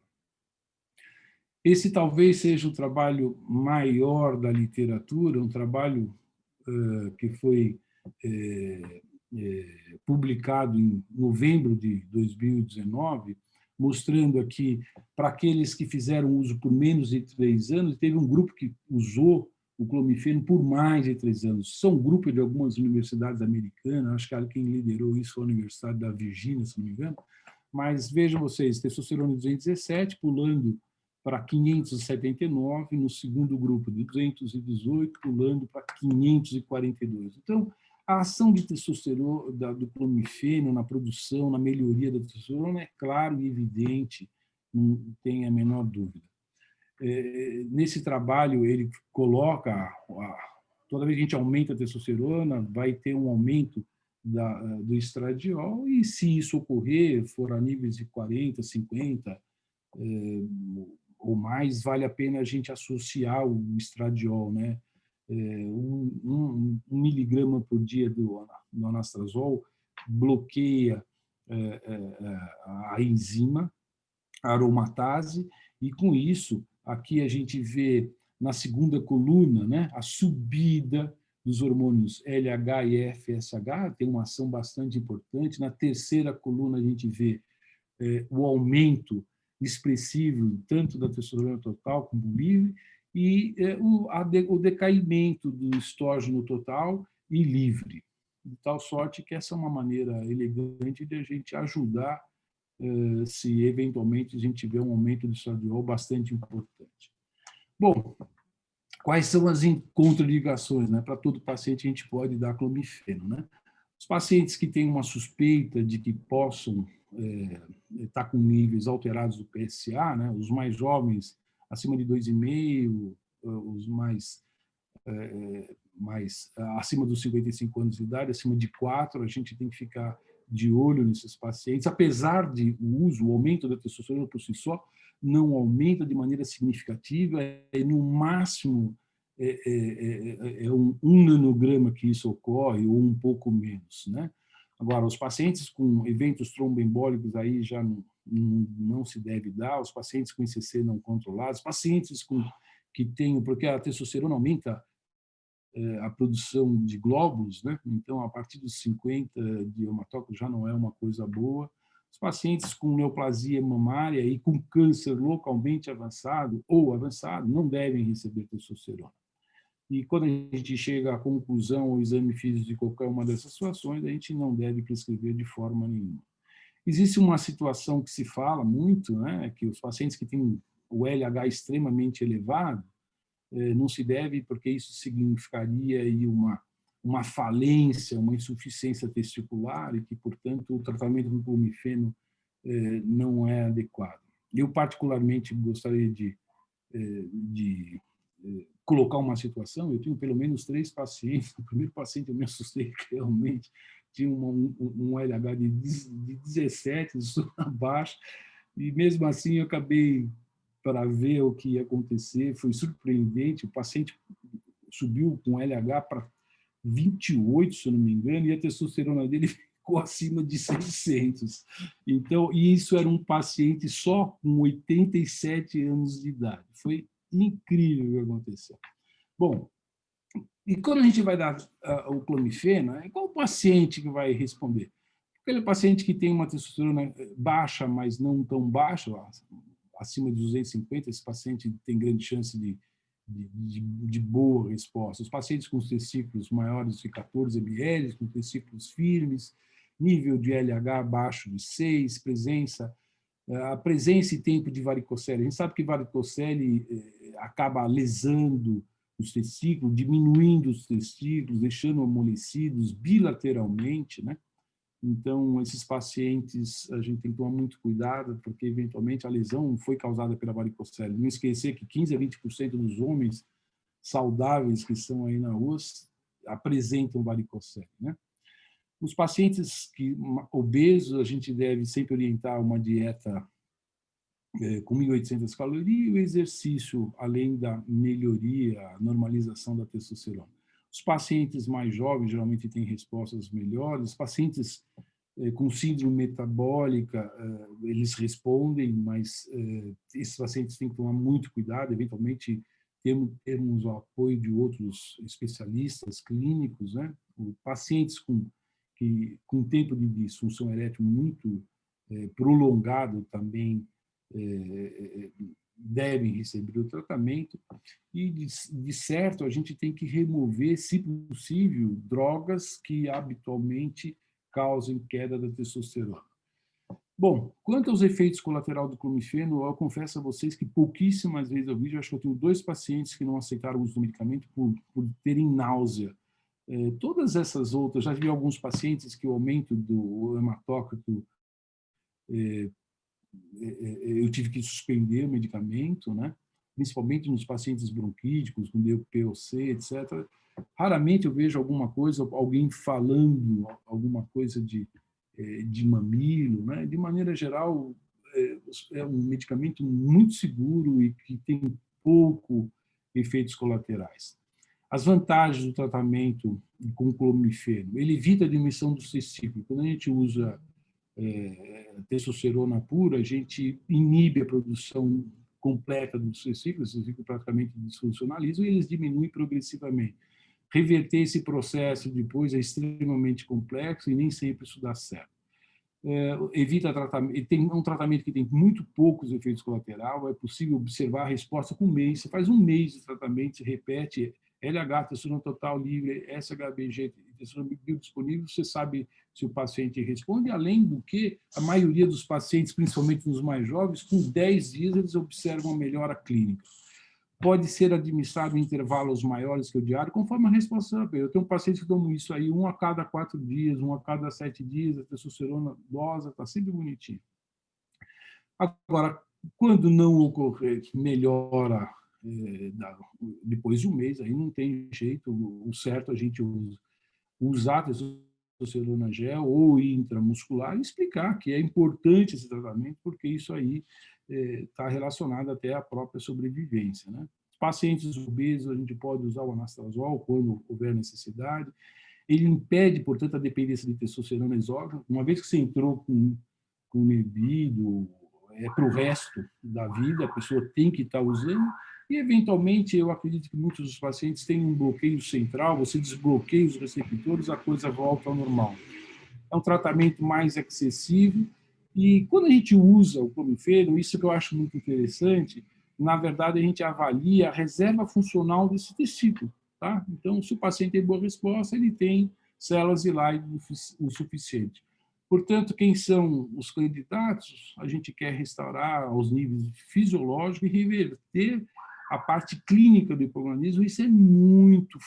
Esse talvez seja o trabalho maior da literatura, um trabalho que foi publicado em novembro de 2019, mostrando aqui para aqueles que fizeram uso por menos de 3 anos, teve um grupo que usou o clomifeno por mais de 3 anos. São um grupo de algumas universidades americanas, acho que quem liderou isso foi a Universidade da Virgínia, se não me engano, mas vejam vocês, testosterona 217, pulando para 579, no segundo grupo de 218, pulando para 542. Então, a ação de testosterona, do clomifeno na produção, na melhoria da testosterona é claro e evidente, não tem a menor dúvida. Nesse trabalho, ele coloca, toda vez que a gente aumenta a testosterona, vai ter um aumento do estradiol, e se isso ocorrer, for a níveis de 40, 50 ou mais, vale a pena a gente associar o estradiol, né? 1 miligrama por dia do anastrozol bloqueia a enzima a aromatase, e com isso, aqui a gente vê na segunda coluna, né, a subida dos hormônios LH e FSH, tem uma ação bastante importante. Na terceira coluna, a gente vê o aumento expressivo tanto da testosterona total como livre, e o decaimento do estrógeno total e livre, de tal sorte que essa é uma maneira elegante de a gente ajudar se eventualmente a gente tiver um aumento do estradiol bastante importante. Bom, quais são as contraindicações? Né? Para todo paciente a gente pode dar clomifeno. Né? Os pacientes que têm uma suspeita de que possam estar com níveis alterados do PSA, né? Os mais jovens, acima de 2,5, os mais acima dos 55 anos de idade, acima de 4, a gente tem que ficar de olho nesses pacientes, apesar de o aumento da testosterona por si só não aumenta de maneira significativa, no máximo um nanograma que isso ocorre, ou um pouco menos, né? Agora, os pacientes com eventos tromboembólicos aí já não se deve dar, os pacientes com ICC não controlados, pacientes que têm, porque a testosterona aumenta a produção de glóbulos, né? Então, a partir dos 50 de hematócrito já não é uma coisa boa. Os pacientes com neoplasia mamária e com câncer localmente avançado ou avançado não devem receber testosterona. E quando a gente chega à conclusão ou exame físico de qualquer uma dessas situações, a gente não deve prescrever de forma nenhuma. Existe uma situação que se fala muito, né, que os pacientes que têm o LH extremamente elevado, não se deve, porque isso significaria aí uma falência, uma insuficiência testicular, e que, portanto, o tratamento com clomifeno não é adequado. Eu, particularmente, gostaria de colocar uma situação. Eu tenho pelo menos 3 pacientes. O primeiro paciente eu me assustei, que realmente tinha um LH de 17, super abaixo, e mesmo assim eu acabei para ver o que ia acontecer. Foi surpreendente, o paciente subiu com LH para 28, se eu não me engano, e a testosterona dele ficou acima de 600. Então, e isso era um paciente só com 87 anos de idade. Foi incrível o que aconteceu. Bom, e quando a gente vai dar o clomifeno, qual o paciente que vai responder? Aquele paciente que tem uma testosterona baixa, mas não tão baixa, acima de 250, esse paciente tem grande chance de boa resposta. Os pacientes com os testículos maiores de 14 ml, com testículos firmes, nível de LH abaixo de 6, a presença e tempo de varicocele. A gente sabe que varicocele acaba lesando os testículos, diminuindo os testículos, deixando amolecidos bilateralmente, né? Então, esses pacientes, a gente tem que tomar muito cuidado, porque, eventualmente, a lesão foi causada pela varicocele. Não esquecer que 15 a 20% dos homens saudáveis que estão aí na rua apresentam varicocele, né? Os pacientes obesos, a gente deve sempre orientar uma dieta com 1.800 calorias e o exercício, além da melhoria, a normalização da testosterona. Os pacientes mais jovens geralmente têm respostas melhores. Os pacientes com síndrome metabólica, eles respondem, mas esses pacientes têm que tomar muito cuidado. Eventualmente, temos o apoio de outros especialistas clínicos, né? Pacientes com tempo de disfunção erétil muito prolongado também devem receber o tratamento, e, de certo, a gente tem que remover, se possível, drogas que habitualmente causem queda da testosterona. Bom, quanto aos efeitos colaterais do clomifeno, eu confesso a vocês que pouquíssimas vezes eu vi, acho que eu tenho 2 pacientes que não aceitaram o uso do medicamento por terem náusea. Todas essas outras, já vi alguns pacientes que o aumento do hematócrito, eu tive que suspender o medicamento, né? Principalmente nos pacientes bronquíticos, com DPOC, etc. Raramente eu vejo alguma coisa, alguém falando alguma coisa de mamilo, né? De maneira geral, é um medicamento muito seguro e que tem pouco efeitos colaterais. As vantagens do tratamento com clomifeno: ele evita a diminuição dos testículos. Quando a gente usa testosterona pura, a gente inibe a produção completa dos testículos, os testículos praticamente disfuncionalizam e eles diminuem progressivamente. Reverter esse processo depois é extremamente complexo e nem sempre isso dá certo. Evita tratamento, tem um tratamento que tem muito poucos efeitos colaterais, é possível observar a resposta com um mês. Você faz um mês de tratamento, se repete LH, testosterona total livre, SHBG, testosterona biodisponível, você sabe se o paciente responde, além do que a maioria dos pacientes, principalmente nos mais jovens, com 10 dias eles observam a melhora clínica. Pode ser administrado em intervalos maiores que o diário, conforme a resposta terapêutica. Eu tenho um paciente que toma isso aí 1 a cada 4 dias, 1 a cada 7 dias, a testosterona dosa está sempre bonitinha. Agora, quando não ocorrer melhora depois de um mês, aí não tem jeito, o certo a gente usar testosterona gel ou intramuscular e explicar que é importante esse tratamento, porque isso aí está relacionado até à própria sobrevivência, né? Pacientes obesos, a gente pode usar o anastrozol quando houver necessidade. Ele impede, portanto, a dependência de testosterona exógena. Uma vez que você entrou com libido, para o resto da vida, a pessoa tem que estar usando. E, eventualmente, eu acredito que muitos dos pacientes têm um bloqueio central, você desbloqueia os receptores, a coisa volta ao normal. É um tratamento mais acessível. E, quando a gente usa o clomifeno, isso que eu acho muito interessante, na verdade, a gente avalia a reserva funcional desse testículo. Tá? Então, se o paciente tem boa resposta, ele tem células Iliad o suficiente. Portanto, quem são os candidatos? A gente quer restaurar aos níveis fisiológicos e reverter a parte clínica do hipogonadismo. Isso é muito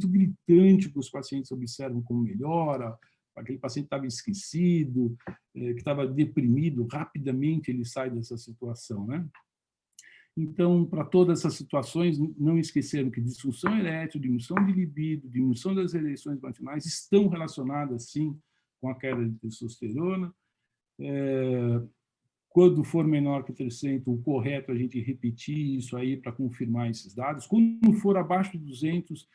gritante, que os pacientes observam como melhora. Aquele paciente estava esquecido, que estava deprimido, rapidamente ele sai dessa situação, né? Então, para todas essas situações, não esqueceram que disfunção erétil, diminuição de libido, diminuição das ereções matinais estão relacionadas, sim, com a queda de testosterona. Quando for menor que 300, o correto é a gente repetir isso aí para confirmar esses dados. Quando for abaixo de 200,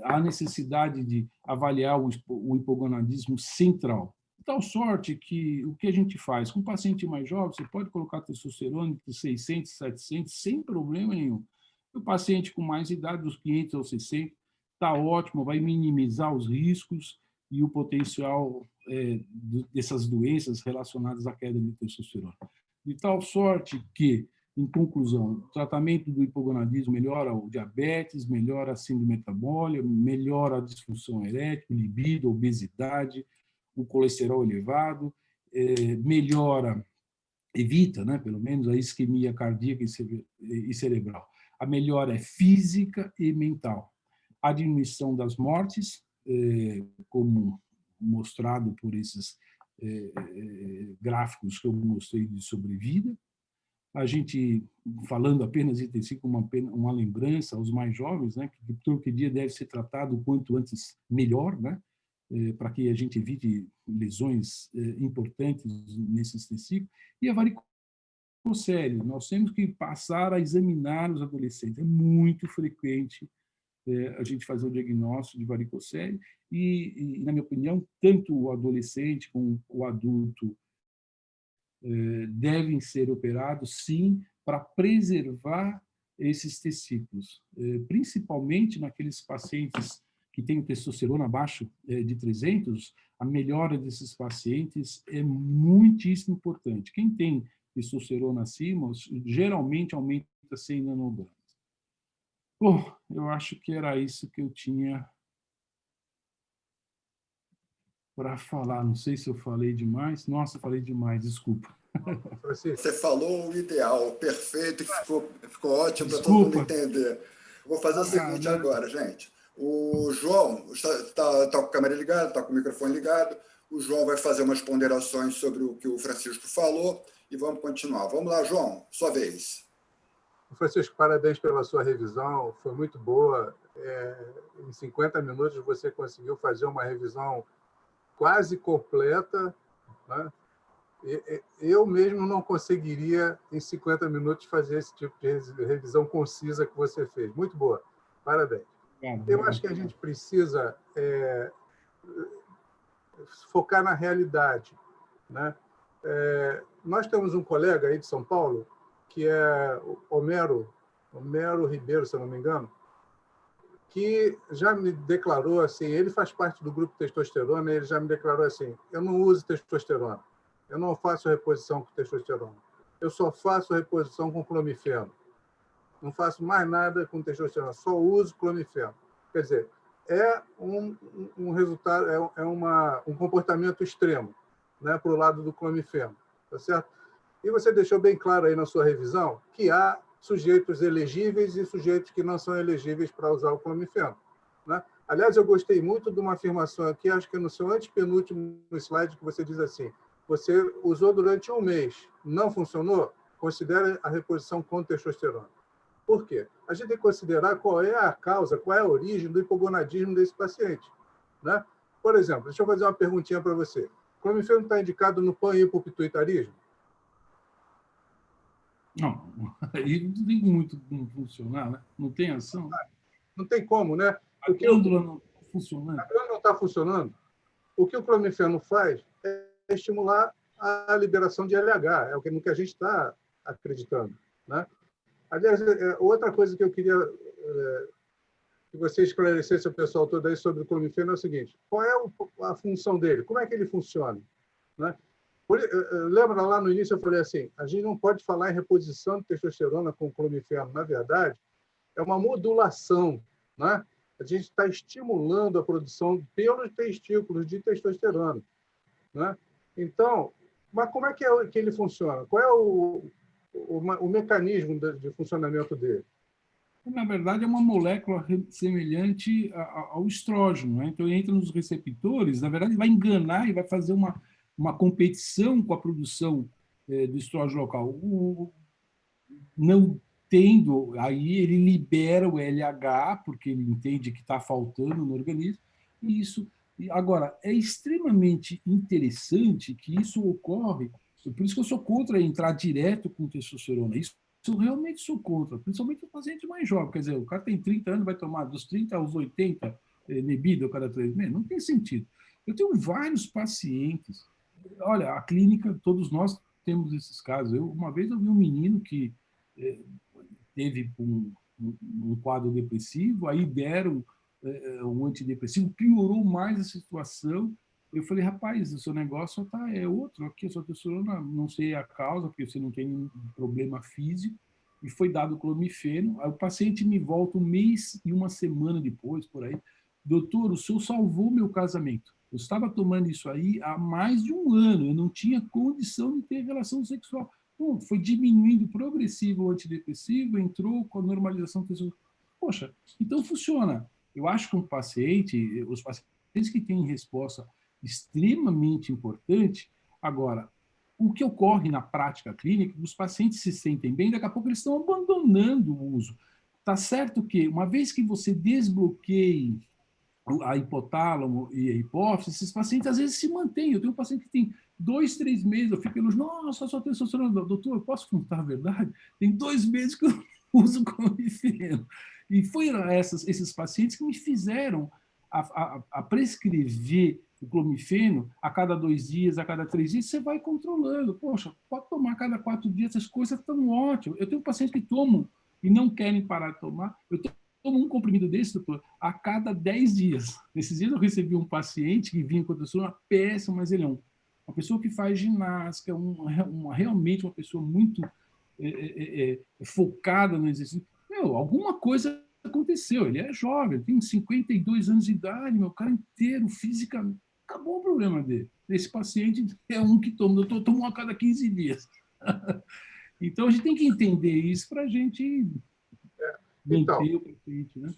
há necessidade de avaliar o hipogonadismo central. De tal sorte que o que a gente faz? Com um paciente mais jovem, você pode colocar testosterona entre 600 e 700 sem problema nenhum. O paciente com mais idade, dos 500 aos 600, está ótimo, vai minimizar os riscos e o potencial dessas doenças relacionadas à queda de testosterona. De tal sorte que, em conclusão, o tratamento do hipogonadismo melhora o diabetes, melhora a síndrome metabólica, melhora a disfunção erétil, libido, obesidade, o colesterol elevado, melhora, evita, né, pelo menos, a isquemia cardíaca e cerebral. A melhora é física e mental. A diminuição das mortes, como mostrado por esses gráficos que eu mostrei de sobrevida. A gente, falando apenas de ter sido uma lembrança aos mais jovens, né, que torquidia deve ser tratado o quanto antes melhor, né, para que a gente evite lesões importantes nesses tecidos. E a varicocele, nós temos que passar a examinar os adolescentes. É muito frequente a gente fazer o diagnóstico de varicocele e, na minha opinião, tanto o adolescente como o adulto devem ser operados, sim, para preservar esses tecidos, principalmente naqueles pacientes que têm testosterona abaixo de 300, a melhora desses pacientes é muitíssimo importante. Quem tem testosterona acima, geralmente aumenta 100 nanogramas. Bom, eu acho que era isso que eu tinha para falar. Não sei se eu falei demais. Nossa, falei demais, desculpa. Você falou o ideal, perfeito, ficou ótimo para todo mundo Desculpa. entender. Eu vou fazer o seguinte agora, gente. O João está com a câmera ligada, está com o microfone ligado. O João vai fazer umas ponderações sobre o que o Francisco falou e vamos continuar. Vamos lá, João, sua vez. Francisco, parabéns pela sua revisão, foi muito boa. Em 50 minutos você conseguiu fazer uma revisão quase completa, né? Eu mesmo não conseguiria, em 50 minutos, fazer esse tipo de revisão concisa que você fez. Muito boa, parabéns. Eu acho que a gente precisa focar na realidade, né? Nós temos um colega aí de São Paulo, que é o Homero Ribeiro, se eu não me engano, que já me declarou assim, ele faz parte do grupo testosterona, ele já me declarou assim, eu não uso testosterona, eu não faço reposição com testosterona, eu só faço reposição com clomifeno, não faço mais nada com testosterona, só uso clomifeno. Quer dizer, é um resultado, um comportamento extremo, né, para o lado do clomifeno, tá certo? E você deixou bem claro aí na sua revisão que há sujeitos elegíveis e sujeitos que não são elegíveis para usar o clomifeno, né? Aliás, eu gostei muito de uma afirmação aqui, acho que no seu antepenúltimo slide, que você diz assim, você usou durante um mês, não funcionou? Considere a reposição com testosterona. Por quê? A gente tem que considerar qual é a causa, qual é a origem do hipogonadismo desse paciente, né? Por exemplo, deixa eu fazer uma perguntinha para você. O clomifeno está indicado no panhipopituitarismo? Não, aí não tem muito como funcionar, né? Não tem ação. Não tem como, né? A glândula não está funcionando. A glândula não está funcionando. O que o clomifeno faz é estimular a liberação de LH, é o que a gente está acreditando, né? Aliás, outra coisa que eu queria que você esclarecesse o pessoal todo aí sobre o clomifeno é o seguinte, qual é a função dele? Como é que ele funciona, né? Lembra lá no início eu falei assim, a gente não pode falar em reposição de testosterona com clomifeno. Na verdade, é uma modulação, né? A gente está estimulando a produção pelos testículos de testosterona, né? Então, mas como é que ele funciona? Qual é o mecanismo de funcionamento dele? Na verdade, é uma molécula semelhante ao estrógeno, né? Então, entra nos receptores, na verdade, vai enganar e vai fazer uma competição com a produção do estrógeno local. Não tendo, aí ele libera o LH, porque ele entende que está faltando no organismo, e isso. Agora, é extremamente interessante que isso ocorre, por isso que eu sou contra entrar direto com testosterona. Isso eu realmente sou contra, principalmente o paciente mais jovem. Quer dizer, o cara tem 30 anos, vai tomar dos 30 aos 80 Nebido a cada 3 meses. Não tem sentido. Eu tenho vários pacientes. Olha, a clínica, todos nós temos esses casos. Uma vez eu vi um menino que teve um quadro depressivo, aí deram um antidepressivo, piorou mais a situação. Eu falei, rapaz, o seu negócio é outro, aqui a sua testosterona, não sei a causa, porque você não tem nenhum problema físico, e foi dado clomifeno. Aí o paciente me volta um mês e uma semana depois, por aí, doutor, o senhor salvou meu casamento. Eu estava tomando isso aí há mais de um ano, eu não tinha condição de ter relação sexual. Bom, foi diminuindo progressivo o antidepressivo, entrou com a normalização testosterona. Poxa, então funciona. Eu acho que os pacientes que têm resposta extremamente importante, agora, o que ocorre na prática clínica, os pacientes se sentem bem, daqui a pouco eles estão abandonando o uso. Tá certo que, uma vez que você desbloqueie a hipotálamo e a hipófise, esses pacientes às vezes se mantêm. Eu tenho um paciente que tem 2, 3 meses, eu fico elogiando, nossa, só testosterona, doutor, eu posso contar a verdade? Tem 2 meses que eu uso clomifeno. E foi esses pacientes que me fizeram a prescrever o clomifeno a cada 2 dias, a cada 3 dias, você vai controlando. Poxa, pode tomar a cada 4 dias, essas coisas estão ótimas. Eu tenho pacientes que tomam e não querem parar de tomar. Eu tenho tomo um comprimido desse, doutor, a cada 10 dias. Nesses dias eu recebi um paciente que vinha com uma péssima, mas ele é uma pessoa que faz ginástica, realmente uma pessoa muito focada no exercício. Meu, alguma coisa aconteceu. Ele é jovem, tem 52 anos de idade, meu cara inteiro, fisicamente. Acabou o problema dele. Esse paciente é um que toma, doutor, toma a cada 15 dias. Então, a gente tem que entender isso para a gente manter o paciente, né?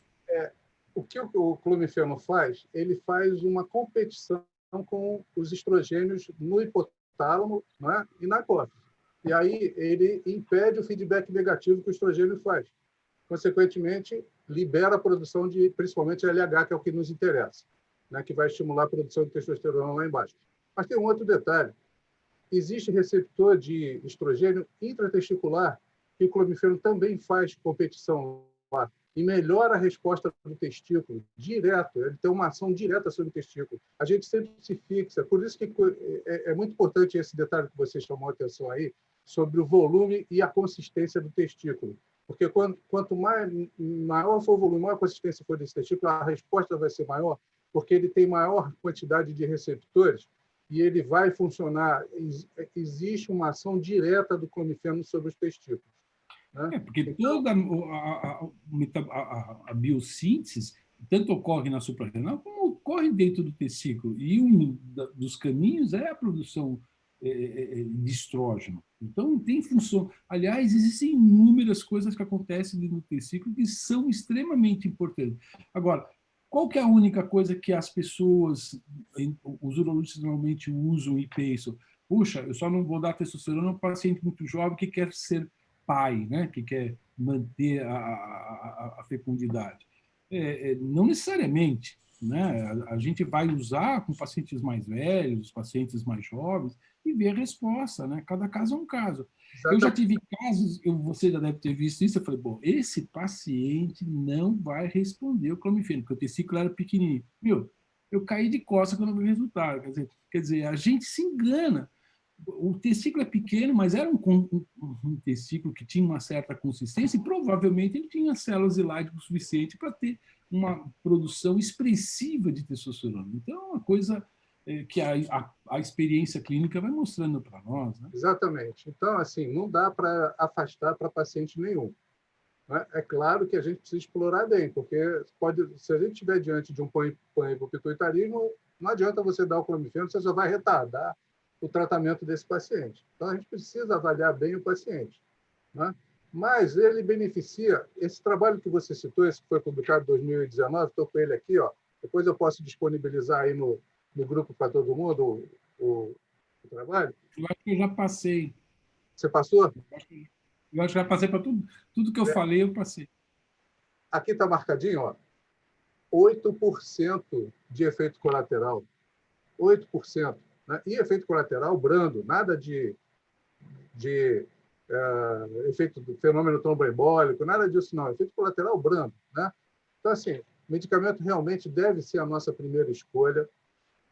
O que o clomifeno faz? Ele faz uma competição com os estrogênios no hipotálamo, né, e na hipófise. E aí ele impede o feedback negativo que o estrogênio faz. Consequentemente, libera a produção de, principalmente, LH, que é o que nos interessa, né, que vai estimular a produção de testosterona lá embaixo. Mas tem um outro detalhe. Existe receptor de estrogênio intratesticular que o clomifeno também faz competição lá e melhora a resposta do testículo direto. Ele tem uma ação direta sobre o testículo. A gente sempre se fixa. Por isso que é muito importante esse detalhe que você chamou a atenção aí, sobre o volume e a consistência do testículo. Porque quanto maior for o volume, maior a consistência for desse testículo, a resposta vai ser maior, porque ele tem maior quantidade de receptores e ele vai funcionar. Existe uma ação direta do clomifeno sobre os testículos. Né? Porque toda a biossíntese tanto ocorre na suprarrenal como ocorre dentro do testículo. E um dos caminhos é a produção de estrógeno. Então, tem função. Aliás, existem inúmeras coisas que acontecem no testículo que são extremamente importantes. Agora, qual que é a única coisa que as pessoas, os urologistas normalmente usam e pensam? Puxa, eu só não vou dar testosterona a um paciente muito jovem que quer ser pai, né? Que quer manter a fecundidade. Não necessariamente, né? A gente vai usar com pacientes mais velhos, pacientes mais jovens, e ver a resposta, né? Cada caso é um caso. Eu já tive casos, você já deve ter visto isso, eu falei, bom, esse paciente não vai responder o clomifeno, porque o testículo era pequenininho. Meu, eu caí de costas quando eu vi o resultado. Quer dizer, a gente se engana. O testículo é pequeno, mas era um testículo que tinha uma certa consistência e provavelmente ele tinha células elágicas o suficiente para ter uma produção expressiva de testosterona. Então, é uma coisa que a experiência clínica vai mostrando para nós. Né? Exatamente. Então, assim, não dá para afastar para paciente nenhum. Né? É claro que a gente precisa explorar bem, porque se a gente estiver diante de um panhipopituitarismo, não adianta você dar o clomifeno, você só vai retardar o tratamento desse paciente. Então, a gente precisa avaliar bem o paciente. Né? Mas ele beneficia, esse trabalho que você citou, esse que foi publicado em 2019, estou com ele aqui, ó, depois eu posso disponibilizar aí no grupo para todo mundo o trabalho. Eu acho que eu já passei. Você passou? Eu acho que já passei para tudo que eu falei, eu passei. Aqui está marcadinho, ó, 8% de efeito colateral. 8%. Né? E efeito colateral brando, nada de efeito do fenômeno tromboembólico, nada disso não. Efeito colateral brando. Né? Então, assim, o medicamento realmente deve ser a nossa primeira escolha,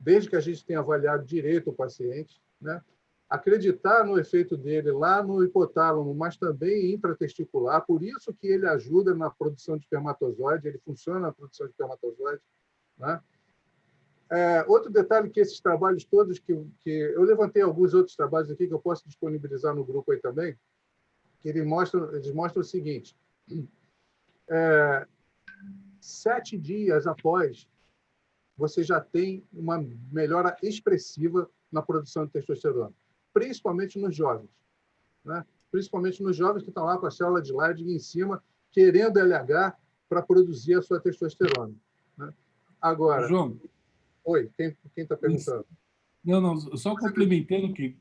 desde que a gente tenha avaliado direito o paciente, né? Acreditar no efeito dele lá no hipotálamo, mas também intratesticular, por isso que ele ajuda na produção de espermatozoide, ele funciona na produção de espermatozoide. Né? Outro detalhe que esses trabalhos todos, que eu levantei alguns outros trabalhos aqui que eu posso disponibilizar no grupo aí também, que eles mostram o seguinte, 7 dias após, você já tem uma melhora expressiva na produção de testosterona, principalmente nos jovens. Né? Principalmente nos jovens que estão lá com a célula de Leydig em cima, querendo LH para produzir a sua testosterona. Né? Agora... João, oi, quem está perguntando? Não, só complementando, que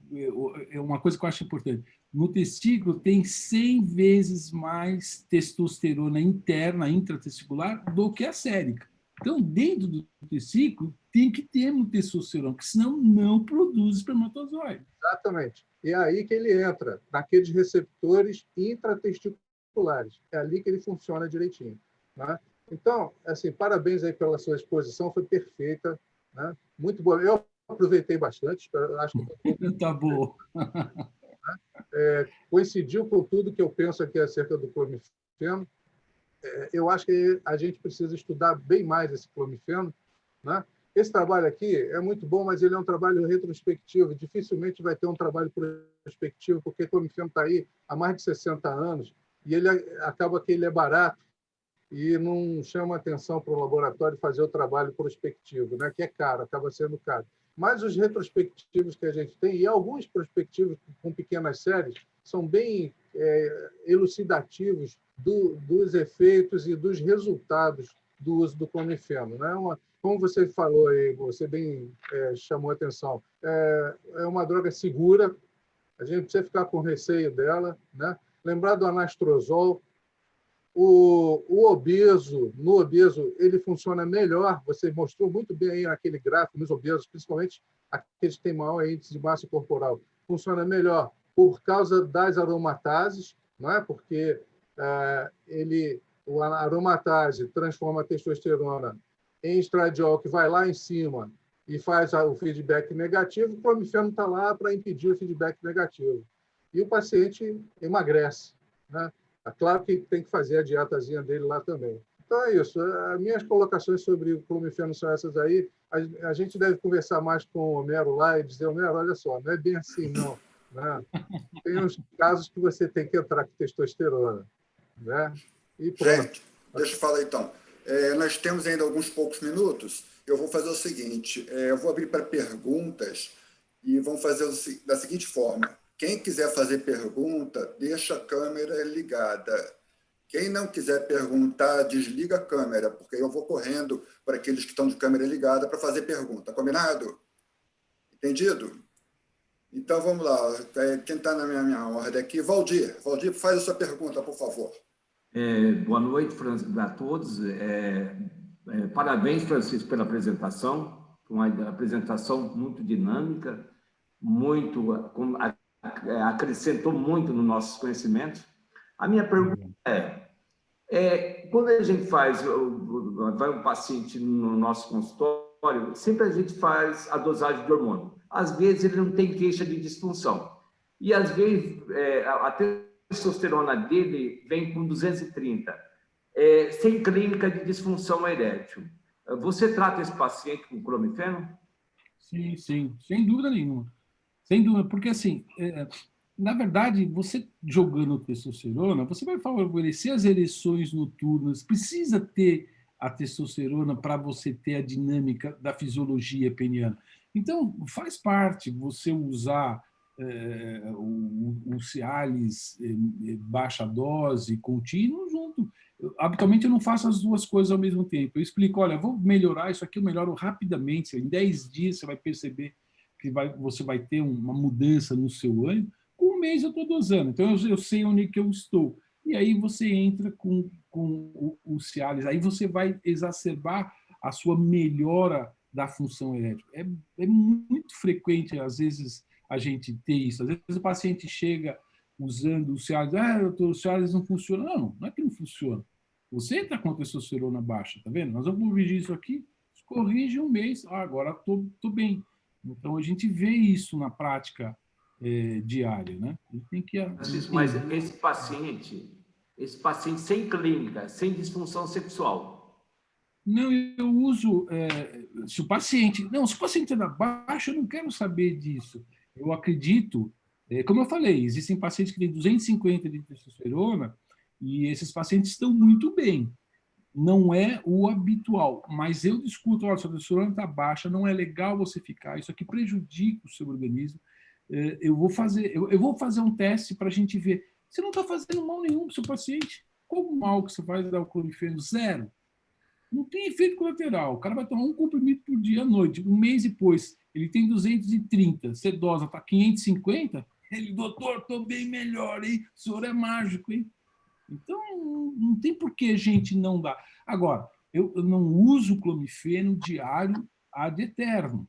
é uma coisa que eu acho importante. No testículo tem 100 vezes mais testosterona interna, intratesticular, do que a sérica. Então, dentro do testículo, tem que ter uma testosterona, porque senão não produz espermatozoide. Exatamente. E é aí que ele entra, naqueles receptores intratesticulares. É ali que ele funciona direitinho. Né? Então, assim, parabéns aí pela sua exposição, foi perfeita. Né? Muito boa. Eu aproveitei bastante, acho que... Tá bom. Coincidiu com tudo que eu penso aqui acerca do clomifeno. eu acho que a gente precisa estudar bem mais esse clomifeno, né? Esse trabalho aqui é muito bom, mas ele é um trabalho retrospectivo. Dificilmente vai ter um trabalho prospectivo, porque o clomifeno está aí há mais de 60 anos e ele acaba que ele é barato e não chama atenção para o laboratório fazer o trabalho prospectivo, né? Que é caro, acaba sendo caro. Mas os retrospectivos que a gente tem, e alguns prospectivos com pequenas séries, são bem elucidativos dos efeitos e dos resultados do uso do clomifeno, né? Como você falou aí, você bem chamou a atenção, é uma droga segura, a gente precisa ficar com receio dela, né? Lembrar do anastrozol. No obeso, ele funciona melhor, você mostrou muito bem aí naquele gráfico, nos obesos, principalmente aqueles que têm maior índice de massa corporal, funciona melhor por causa das aromatases, não é? Porque a aromatase transforma a testosterona em estradiol, que vai lá em cima e faz o feedback negativo, o clomifeno está lá para impedir o feedback negativo. E o paciente emagrece, né? É claro que tem que fazer a dietazinha dele lá também. Então é isso. As minhas colocações sobre o clomifeno são essas aí. A gente deve conversar mais com o Homero lá e dizer, Homero, olha só, não é bem assim, não. Né? Tem uns casos que você tem que entrar com testosterona. Né? E pronto. Gente, deixa eu falar então. Nós temos ainda alguns poucos minutos. Eu vou fazer o seguinte, eu vou abrir para perguntas e vamos fazer da seguinte forma. Quem quiser fazer pergunta, deixa a câmera ligada. Quem não quiser perguntar, desliga a câmera, porque eu vou correndo para aqueles que estão de câmera ligada para fazer pergunta. Combinado? Entendido? Então, vamos lá. Quem está na minha ordem aqui? Valdir. Valdir, faz a sua pergunta, por favor. Boa noite a todos. Parabéns, Francisco, pela apresentação. Uma apresentação muito dinâmica, acrescentou muito nos nossos conhecimentos. A minha pergunta quando a gente vai um paciente no nosso consultório, sempre a gente faz a dosagem de hormônio. Às vezes ele não tem queixa de disfunção. E às vezes a testosterona dele vem com 230, sem clínica de disfunção erétil. Você trata esse paciente com clomifeno? Sim, sim, sem dúvida nenhuma. Sem dúvida, porque assim, na verdade, você jogando testosterona, você vai favorecer as ereções noturnas, precisa ter a testosterona para você ter a dinâmica da fisiologia peniana. Então, faz parte você usar o Cialis baixa dose, contínuo, junto. Habitualmente, eu não faço as duas coisas ao mesmo tempo. Eu explico, olha, vou melhorar isso aqui, eu melhoro rapidamente. Em 10 dias, você vai perceber que você vai ter uma mudança no seu ânimo. Com um mês, eu estou dosando. Então, eu sei onde que eu estou. E aí, você entra com o Cialis. Aí, você vai exacerbar a sua melhora da função erétil. É muito frequente, às vezes, a gente ter isso. Às vezes o paciente chega usando o Cialis, doutor, o Cialis não funciona. Não é que não funciona. Você está com a testosterona baixa, tá vendo? Nós vamos corrigir isso aqui, corrige um mês, agora estou bem. Então, a gente vê isso na prática diária, né? Tem que Mas esse paciente sem clínica, sem disfunção sexual, não, eu uso. Se o paciente está baixo, eu não quero saber disso. Eu acredito, como eu falei, existem pacientes que têm 250 de testosterona e esses pacientes estão muito bem. Não é o habitual, mas eu discuto, olha, sua testosterona está baixa, não é legal você ficar, isso aqui prejudica o seu organismo. Eu vou fazer um teste para a gente ver. Você não está fazendo mal nenhum para o seu paciente. Qual o mal que você faz dar o clomifeno? Zero. Não tem efeito colateral. O cara vai tomar um comprimido por dia à noite. Um mês depois, ele tem 230. Você dosa para 550, ele, doutor, estou bem melhor, hein? O senhor é mágico, hein? Então, não tem por que a gente não dar. Agora, eu não uso clomifeno diário ad eterno.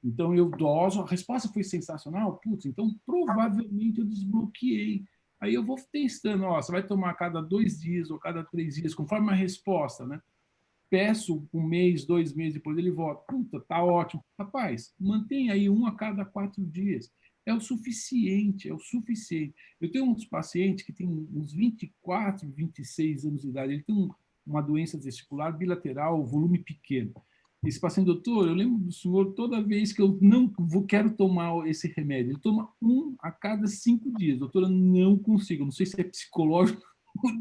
Então, eu doso. A resposta foi sensacional? Putz, então provavelmente eu desbloqueei. Aí eu vou testando. Você vai tomar a cada 2 dias ou cada 3 dias, conforme a resposta, né? Peço 1 mês, 2 meses, depois ele volta. Puta, tá ótimo. Rapaz, mantém aí 1 a cada 4 dias. É o suficiente, é o suficiente. Eu tenho uns pacientes que têm uns 24, 26 anos de idade, ele tem uma doença testicular bilateral, volume pequeno. Esse paciente, doutor, eu lembro do senhor toda vez que eu quero tomar esse remédio. Ele toma um a cada 5 dias. Doutora, não consigo. Não sei se é psicológico.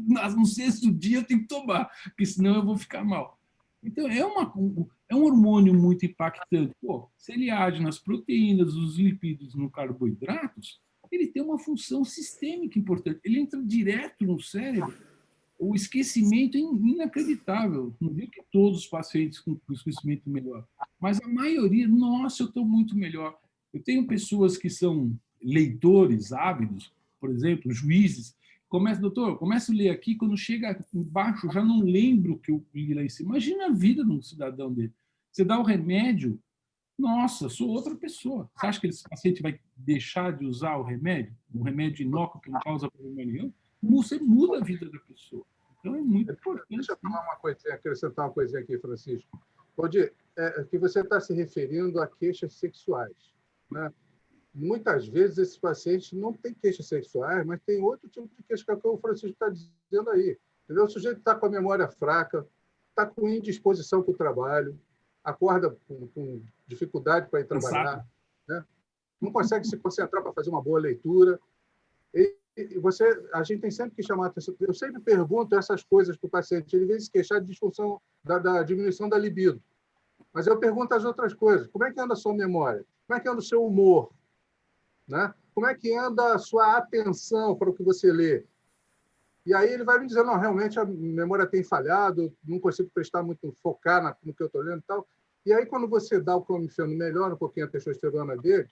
No sexto dia eu tenho que tomar, porque senão eu vou ficar mal. Então, é um hormônio muito impactante. Pô, se ele age nas proteínas, nos lipídios, nos carboidratos, ele tem uma função sistêmica importante. Ele entra direto no cérebro. O esquecimento é inacreditável. Não digo que todos os pacientes com esquecimento melhor, mas a maioria, nossa, eu estou muito melhor. Eu tenho pessoas que são leitores ávidos, por exemplo, juízes, doutor, começa a ler aqui, quando chega embaixo, já não lembro o que eu li lá em cima. Imagina a vida de um cidadão dele. Você dá o remédio, nossa, sou outra pessoa. Você acha que esse paciente vai deixar de usar o remédio? Um remédio inócuo que não causa problema nenhum? Você muda a vida da pessoa. Então, é muito importante. Deixa eu falar uma coisinha, acrescentar uma coisinha aqui, Francisco. Valdir, que você está se referindo a queixas sexuais, né? Muitas vezes esses pacientes não têm queixas sexuais, mas tem outro tipo de queixa, que é o que o Francisco está dizendo aí. Entendeu? O sujeito está com a memória fraca, está com indisposição para o trabalho, acorda com dificuldade para ir trabalhar, né? Não consegue se concentrar para fazer uma boa leitura. A gente tem sempre que chamar atenção. Eu sempre pergunto essas coisas para o paciente. Ele vem se queixar de disfunção da diminuição da libido. Mas eu pergunto as outras coisas. Como é que anda a sua memória? Como é que anda o seu humor? Né? Como é que anda a sua atenção para o que você lê? E aí ele vai me dizer, não, realmente a memória tem falhado, não consigo prestar muito, focar no que eu estou lendo e tal. E aí, quando você dá o clomifeno, melhora um pouquinho a testosterona dele,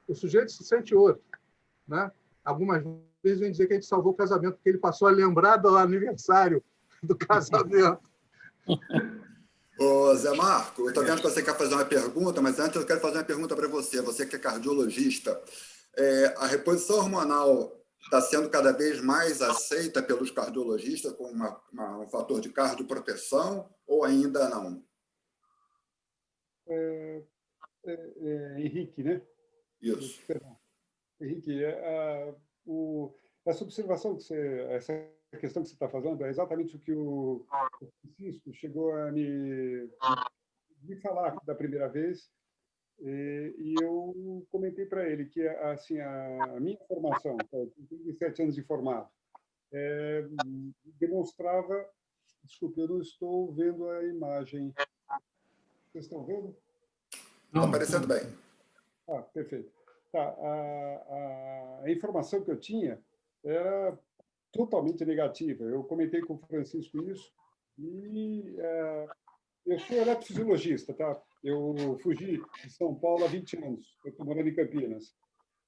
o sujeito se sente outro. Né? Algumas vezes vem dizer que a gente salvou o casamento, porque ele passou a lembrar do aniversário do casamento. Ô, Zé Marco, eu estou vendo que você quer fazer uma pergunta, mas antes eu quero fazer uma pergunta para você. Você que é cardiologista, a reposição hormonal está sendo cada vez mais aceita pelos cardiologistas como um fator de cardioproteção ou ainda não? Henrique, né? Isso. Henrique, essa observação essa questão que você está fazendo é exatamente o que o Francisco chegou a me falar da primeira vez, e eu comentei para ele que assim a minha formação, eu tenho 27 anos de formado, demonstrava, desculpe, eu não estou vendo a imagem. Vocês estão vendo? Está aparecendo bem. Ah, perfeito. Tá, a informação que eu tinha era totalmente negativa. Eu comentei com o Francisco isso e eu sou eletrofisiologista, tá? Eu fugi de São Paulo há 20 anos. Eu estou morando em Campinas.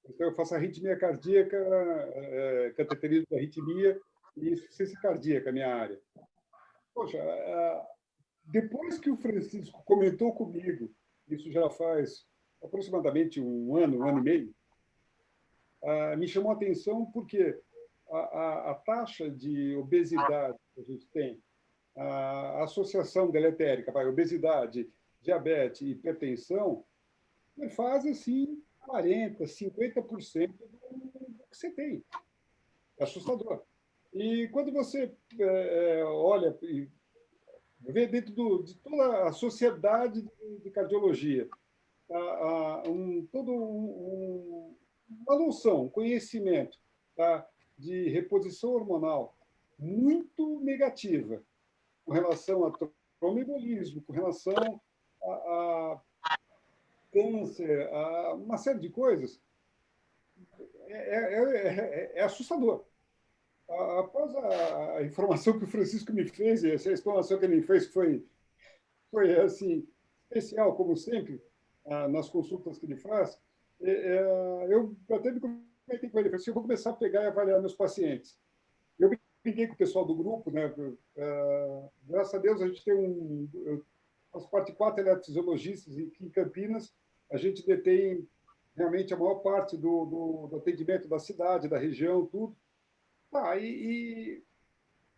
Então, eu faço arritmia cardíaca, cateterismo da arritmia e insuficiência cardíaca, a minha área. Poxa, depois que o Francisco comentou comigo, isso já faz aproximadamente um ano e meio, me chamou a atenção porque a taxa de obesidade que a gente tem, a associação deletérica para obesidade, diabetes e hipertensão, faz assim 40%, 50% do que você tem. É assustador. E quando você olha e vê dentro de toda a sociedade de cardiologia, uma noção, um conhecimento, tá, de reposição hormonal muito negativa com relação a tromboembolismo, com relação a câncer, a uma série de coisas, é assustador. Após a informação que o Francisco me fez, e essa explanação que ele me fez foi assim, especial, como sempre, nas consultas que ele faz, eu até me comentei com ele, falei assim, eu vou começar a pegar e avaliar meus pacientes. Eu brinquei com o pessoal do grupo, né? Graças a Deus, a gente tem eu faço parte de 4 eletrofisiologistas em Campinas, a gente detém realmente a maior parte do atendimento da cidade, da região, tudo. E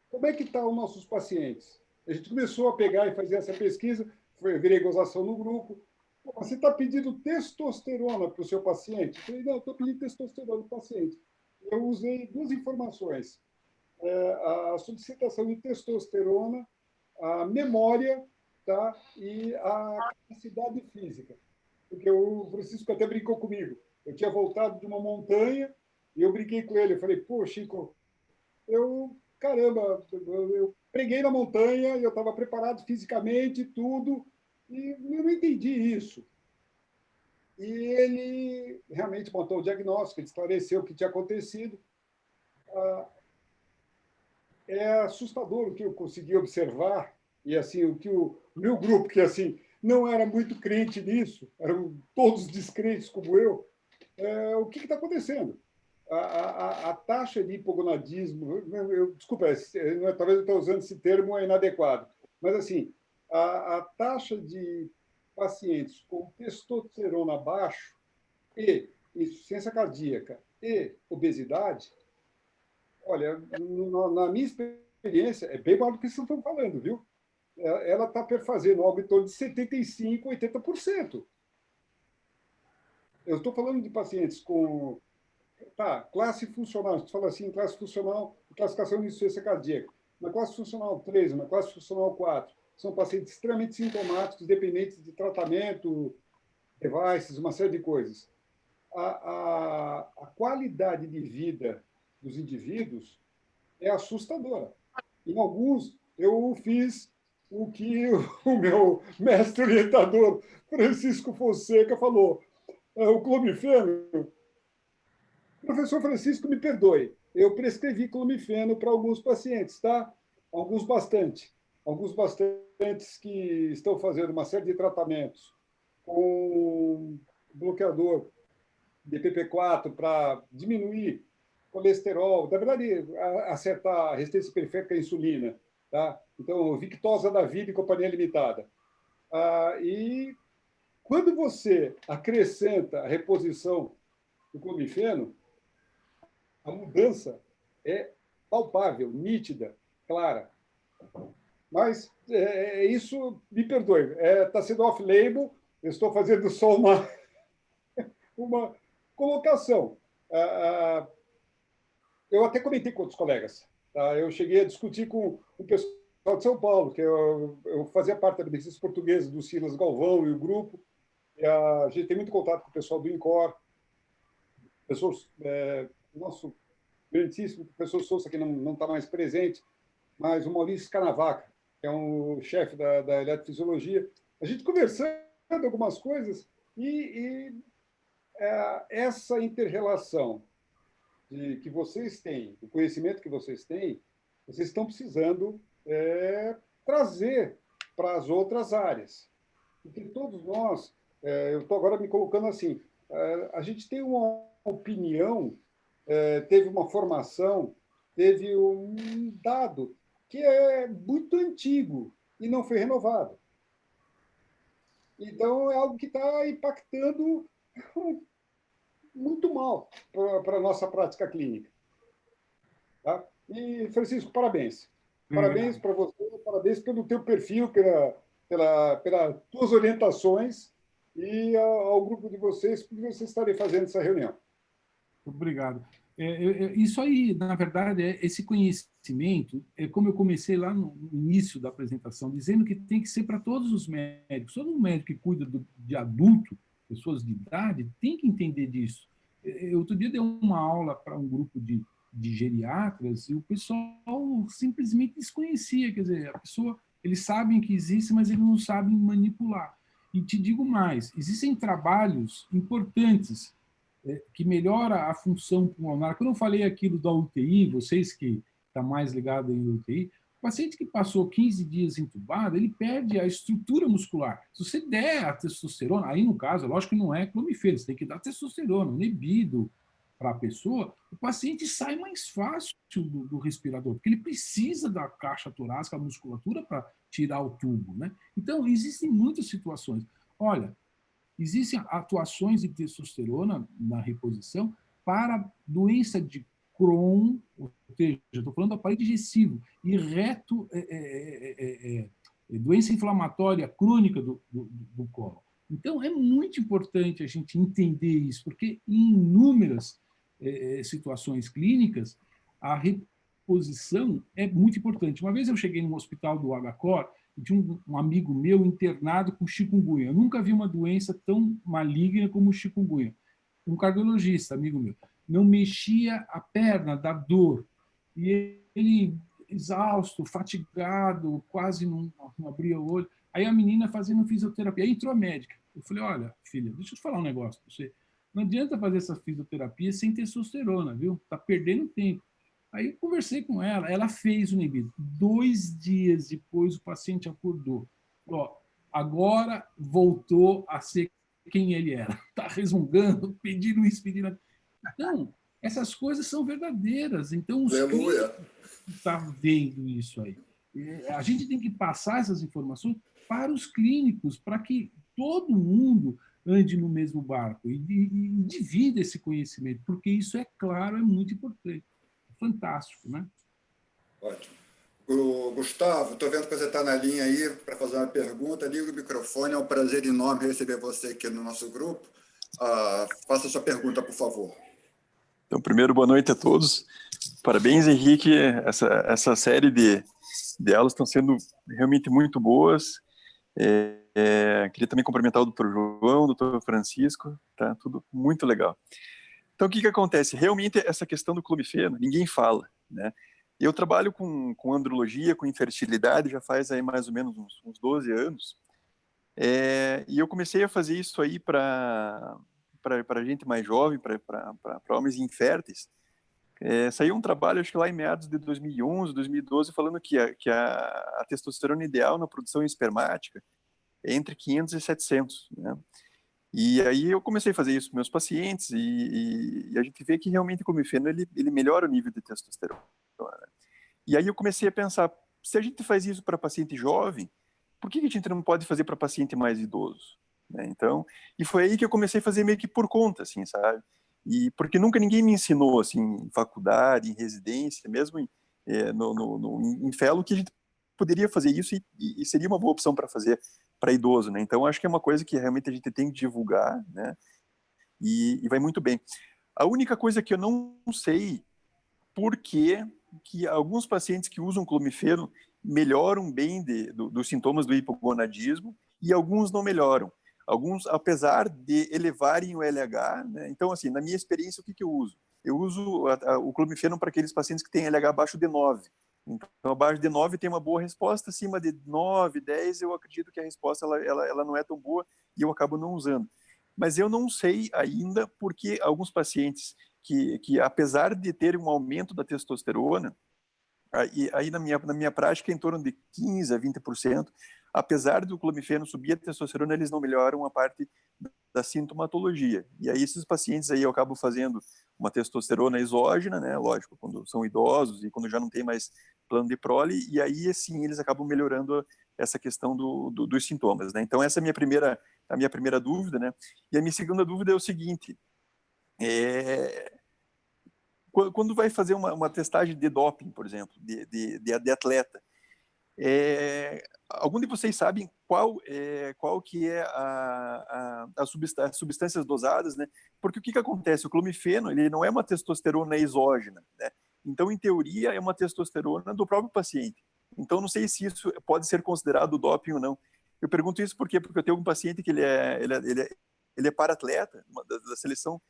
como é que estão os nossos pacientes? A gente começou a pegar e fazer essa pesquisa, virei gozação no grupo, Você está pedindo testosterona para o seu paciente? Eu falei, não, estou pedindo testosterona para o paciente. Eu usei duas informações. A solicitação de testosterona, a memória, tá? E a capacidade física. Porque o Francisco até brincou comigo. Eu tinha voltado de uma montanha e eu brinquei com ele. Eu falei, pô, Chico, caramba, eu preguei na montanha, eu estava preparado fisicamente, tudo, e eu não entendi isso. E ele realmente montou o diagnóstico, ele esclareceu o que tinha acontecido. É assustador o que eu consegui observar, e assim, o que o meu grupo, que assim não era muito crente nisso, eram todos descrentes como eu, o que está acontecendo? A taxa de hipogonadismo, desculpa, talvez eu estou usando esse termo inadequado, mas assim, a taxa de pacientes com testosterona baixo e insuficiência cardíaca e obesidade, olha, na minha experiência, é bem maior do que vocês estão falando, viu? Ela está perfazendo algo em torno de 75%, 80%. Eu estou falando de pacientes com classe funcional. A gente fala assim, classe funcional, classificação de insuficiência cardíaca. Na classe funcional 3, na classe funcional 4, são pacientes extremamente sintomáticos, dependentes de tratamento, devices, uma série de coisas. A qualidade de vida dos indivíduos é assustadora. Em alguns, eu fiz o que o meu mestre orientador, Francisco Fonseca, falou. O clomifeno, professor Francisco, me perdoe, eu prescrevi clomifeno para alguns pacientes, tá? Alguns bastantes que estão fazendo uma série de tratamentos com bloqueador DPP4 para diminuir colesterol, na verdade, acertar a resistência periférica à insulina, tá? Então, Victoza da Vida e Companhia Limitada. E quando você acrescenta a reposição do clomifeno, a mudança é palpável, nítida, clara. Mas isso, me perdoe, está sendo off-label, eu estou fazendo só uma colocação. Eu até comentei com outros colegas. Tá? Eu cheguei a discutir com o pessoal de São Paulo, que eu fazia parte da Beneficência Portuguesa, do Silas Galvão e o grupo. E a gente tem muito contato com o pessoal do INCOR, pessoas, nosso grandíssimo professor Souza, que não está mais presente, mas o Maurício Canavaca, que é um chefe da eletrofisiologia. A gente conversando algumas coisas e essa inter-relação que vocês têm, o conhecimento que vocês têm, vocês estão precisando trazer para as outras áreas. Porque todos nós, eu estou agora me colocando assim, a gente tem uma opinião, teve uma formação, teve um dado que é muito antigo e não foi renovado. Então, é algo que está impactando muito mal para a nossa prática clínica. Tá? E, Francisco, parabéns. Parabéns para você, parabéns pelo teu perfil, pelas tuas orientações e ao grupo de vocês, por vocês estarem fazendo essa reunião. Obrigado. Isso aí, na verdade, esse conhecimento, como eu comecei lá no início da apresentação, dizendo que tem que ser para todos os médicos. Todo médico que cuida de adulto, pessoas de idade, tem que entender disso. Outro dia dei uma aula para um grupo de geriatras e o pessoal simplesmente desconhecia. Quer dizer, a pessoa, eles sabem que existe, mas eles não sabem manipular. E te digo mais, existem trabalhos importantes que melhora a função pulmonar. Quando eu falei aquilo da UTI, vocês que estão mais ligados em UTI, o paciente que passou 15 dias entubado, ele perde a estrutura muscular. Se você der a testosterona, aí no caso, lógico que não é clomifeno, você tem que dar testosterona, um Nebido para a pessoa, o paciente sai mais fácil do respirador, porque ele precisa da caixa torácica, a musculatura, para tirar o tubo. Né? Então, existem muitas situações. Olha, existem atuações de testosterona na reposição para doença de Crohn, ou seja, estou falando do aparelho digestivo, e doença inflamatória crônica do cólon. Então, é muito importante a gente entender isso, porque em inúmeras situações clínicas, a reposição é muito importante. Uma vez eu cheguei no hospital do HCOR e tinha um amigo meu internado com chikungunya. Eu nunca vi uma doença tão maligna como o chikungunya. Um cardiologista, amigo meu, não mexia a perna da dor. E ele, exausto, fatigado, quase não abria o olho. Aí a menina fazendo fisioterapia. Aí entrou a médica. Eu falei, olha, filha, deixa eu te falar um negócio para você. Não adianta fazer essa fisioterapia sem testosterona, viu? Está perdendo tempo. Aí eu conversei com ela fez o inibido. 2 dias depois o paciente acordou. Ó, agora voltou a ser quem ele era. Está resmungando, pedindo isso, pedindo aquilo. Então, essas coisas são verdadeiras. Então, os Aleluia. estão vendo isso aí. A gente tem que passar essas informações para os clínicos, para que todo mundo ande no mesmo barco e divida esse conhecimento, porque isso, é claro, é muito importante. Fantástico, né? Ótimo. Gustavo, estou vendo que você está na linha aí para fazer uma pergunta. Liga o microfone, é um prazer enorme receber você aqui no nosso grupo. Faça a sua pergunta, por favor. Então, primeiro, boa noite a todos. Parabéns, Henrique. Essa série de aulas estão sendo realmente muito boas. Queria também cumprimentar o Dr. João, o Dr. Francisco. Tá tudo muito legal. Então, o que acontece? Realmente, essa questão do clomifeno, ninguém fala, né? Eu trabalho com andrologia, com infertilidade, já faz aí mais ou menos uns 12 anos. E eu comecei a fazer isso aí para gente mais jovem, para homens inférteis. Saiu um trabalho, acho que lá em meados de 2011, 2012, falando que a testosterona ideal na produção espermática é entre 500 e 700, né? E aí eu comecei a fazer isso com meus pacientes e a gente vê que realmente o clomifeno ele melhora o nível de testosterona, né? E aí eu comecei a pensar, se a gente faz isso para paciente jovem, por que a gente não pode fazer para paciente mais idoso, né? Então, e foi aí que eu comecei a fazer meio que por conta, assim, sabe? E porque nunca ninguém me ensinou, assim, em faculdade, em residência, mesmo em fellow, que a gente poderia fazer isso e seria uma boa opção para fazer para idoso, né? Então, acho que é uma coisa que realmente a gente tem que divulgar, né? E vai muito bem. A única coisa que eu não sei por que alguns pacientes que usam clomifeno melhoram bem dos sintomas do hipogonadismo e alguns não melhoram. Alguns, apesar de elevarem o LH, né? Então, assim, na minha experiência, o que eu uso? Eu uso o clomifeno para aqueles pacientes que têm LH abaixo de 9. Então, abaixo de 9 tem uma boa resposta, acima de 9, 10, eu acredito que a resposta ela não é tão boa e eu acabo não usando. Mas eu não sei ainda porque alguns pacientes que apesar de terem um aumento da testosterona, aí na minha prática é em torno de 15% a 20%, apesar do clomifeno subir a testosterona, eles não melhoram a parte da sintomatologia. E aí esses pacientes aí eu acabo fazendo uma testosterona exógena, né, lógico, quando são idosos e quando já não tem mais plano de prole, e aí sim eles acabam melhorando essa questão dos sintomas, né? Então essa é a minha primeira dúvida, né? E a minha segunda dúvida é o seguinte: quando vai fazer uma testagem de doping, por exemplo, de atleta, algum de vocês sabem qual que é as substâncias dosadas, né? Porque o que acontece? O clomifeno, ele não é uma testosterona exógena, né? Então, em teoria, é uma testosterona do próprio paciente. Então, não sei se isso pode ser considerado doping ou não. Eu pergunto isso por quê? Porque eu tenho um paciente que ele é para-atleta da seleção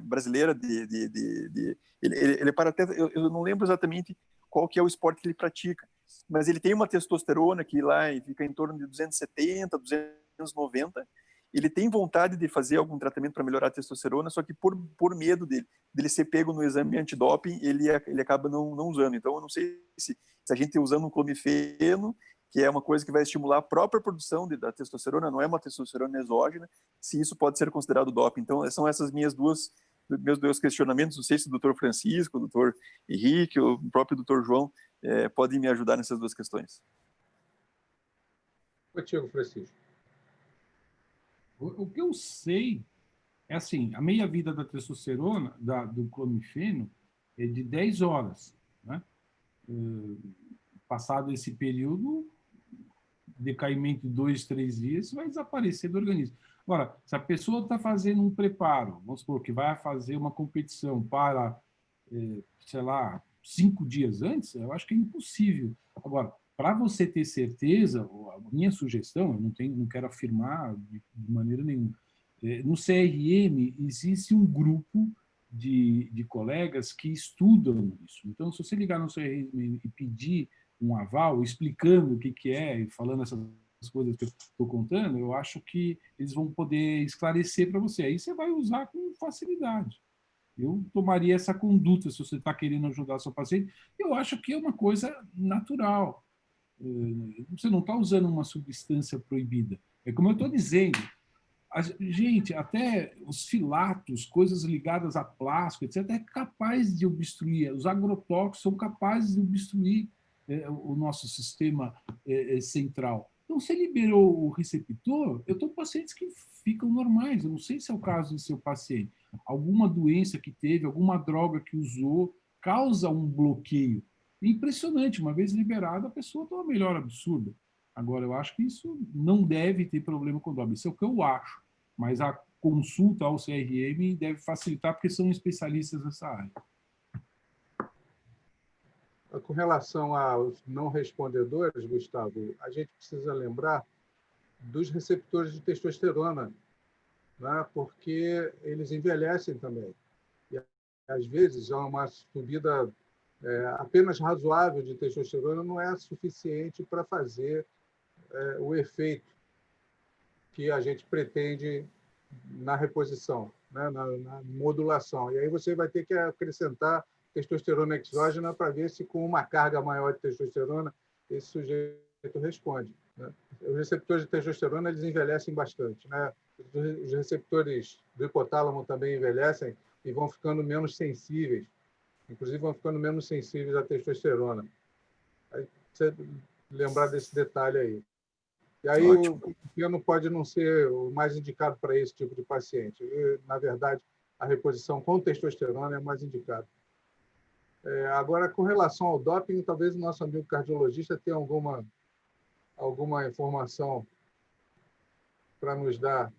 brasileira ele é para-atleta, eu não lembro exatamente qual que é o esporte que ele pratica, mas ele tem uma testosterona que lá fica em torno de 270, 290. Ele tem vontade de fazer algum tratamento para melhorar a testosterona, só que por medo dele ser pego no exame antidoping, ele acaba não usando. Então, eu não sei se a gente usando um clomifeno, que é uma coisa que vai estimular a própria produção da testosterona, não é uma testosterona exógena, se isso pode ser considerado doping. Então, são essas meus dois questionamentos. Não sei se o doutor Francisco, o doutor Henrique, o próprio doutor João podem me ajudar nessas duas questões. Contigo, Francisco. O que eu sei é assim, a meia-vida da testosterona, do clomifeno, é de 10 horas, né? Passado esse período, decaimento de 2, 3 dias, isso vai desaparecer do organismo. Agora, se a pessoa está fazendo um preparo, vamos supor que vai fazer uma competição para, sei lá, 5 dias antes, eu acho que é impossível. Agora, para você ter certeza, a minha sugestão, eu não quero afirmar de maneira nenhuma, no CRM existe um grupo de colegas que estudam isso. Então, se você ligar no CRM e pedir um aval, explicando o que é e falando essas coisas que eu estou contando, eu acho que eles vão poder esclarecer para você. Aí você vai usar com facilidade. Eu tomaria essa conduta se você está querendo ajudar seu paciente. Eu acho que é uma coisa natural. Você não está usando uma substância proibida. É como eu estou dizendo. Gente, até os filatos, coisas ligadas a plástico, etc., é capaz de obstruir. Os agrotóxicos são capazes de obstruir o nosso sistema central. Então, você liberou o receptor, eu estou com pacientes que ficam normais. Eu não sei se é o caso do seu paciente. Alguma doença que teve, alguma droga que usou, causa um bloqueio. É impressionante. Uma vez liberada, a pessoa tem uma melhora absurda. Agora, eu acho que isso não deve ter problema com o DOB. Isso é o que eu acho. Mas a consulta ao CRM deve facilitar, porque são especialistas nessa área. Com relação aos não respondedores, Gustavo, a gente precisa lembrar dos receptores de testosterona, né? Porque eles envelhecem também. E, às vezes, uma subida apenas razoável de testosterona não é suficiente para fazer o efeito que a gente pretende na reposição, né? na modulação. E aí você vai ter que acrescentar testosterona exógena para ver se, com uma carga maior de testosterona, esse sujeito responde, né? Os receptores de testosterona, eles envelhecem bastante, né? Os receptores do hipotálamo também envelhecem e vão ficando menos sensíveis. Inclusive, vão ficando menos sensíveis à testosterona. Aí, você lembrar desse detalhe aí. E aí, o piano pode não ser o mais indicado para esse tipo de paciente. Na verdade, a reposição com testosterona é mais indicada. Agora, com relação ao doping, talvez o nosso amigo cardiologista tenha alguma informação para nos dar.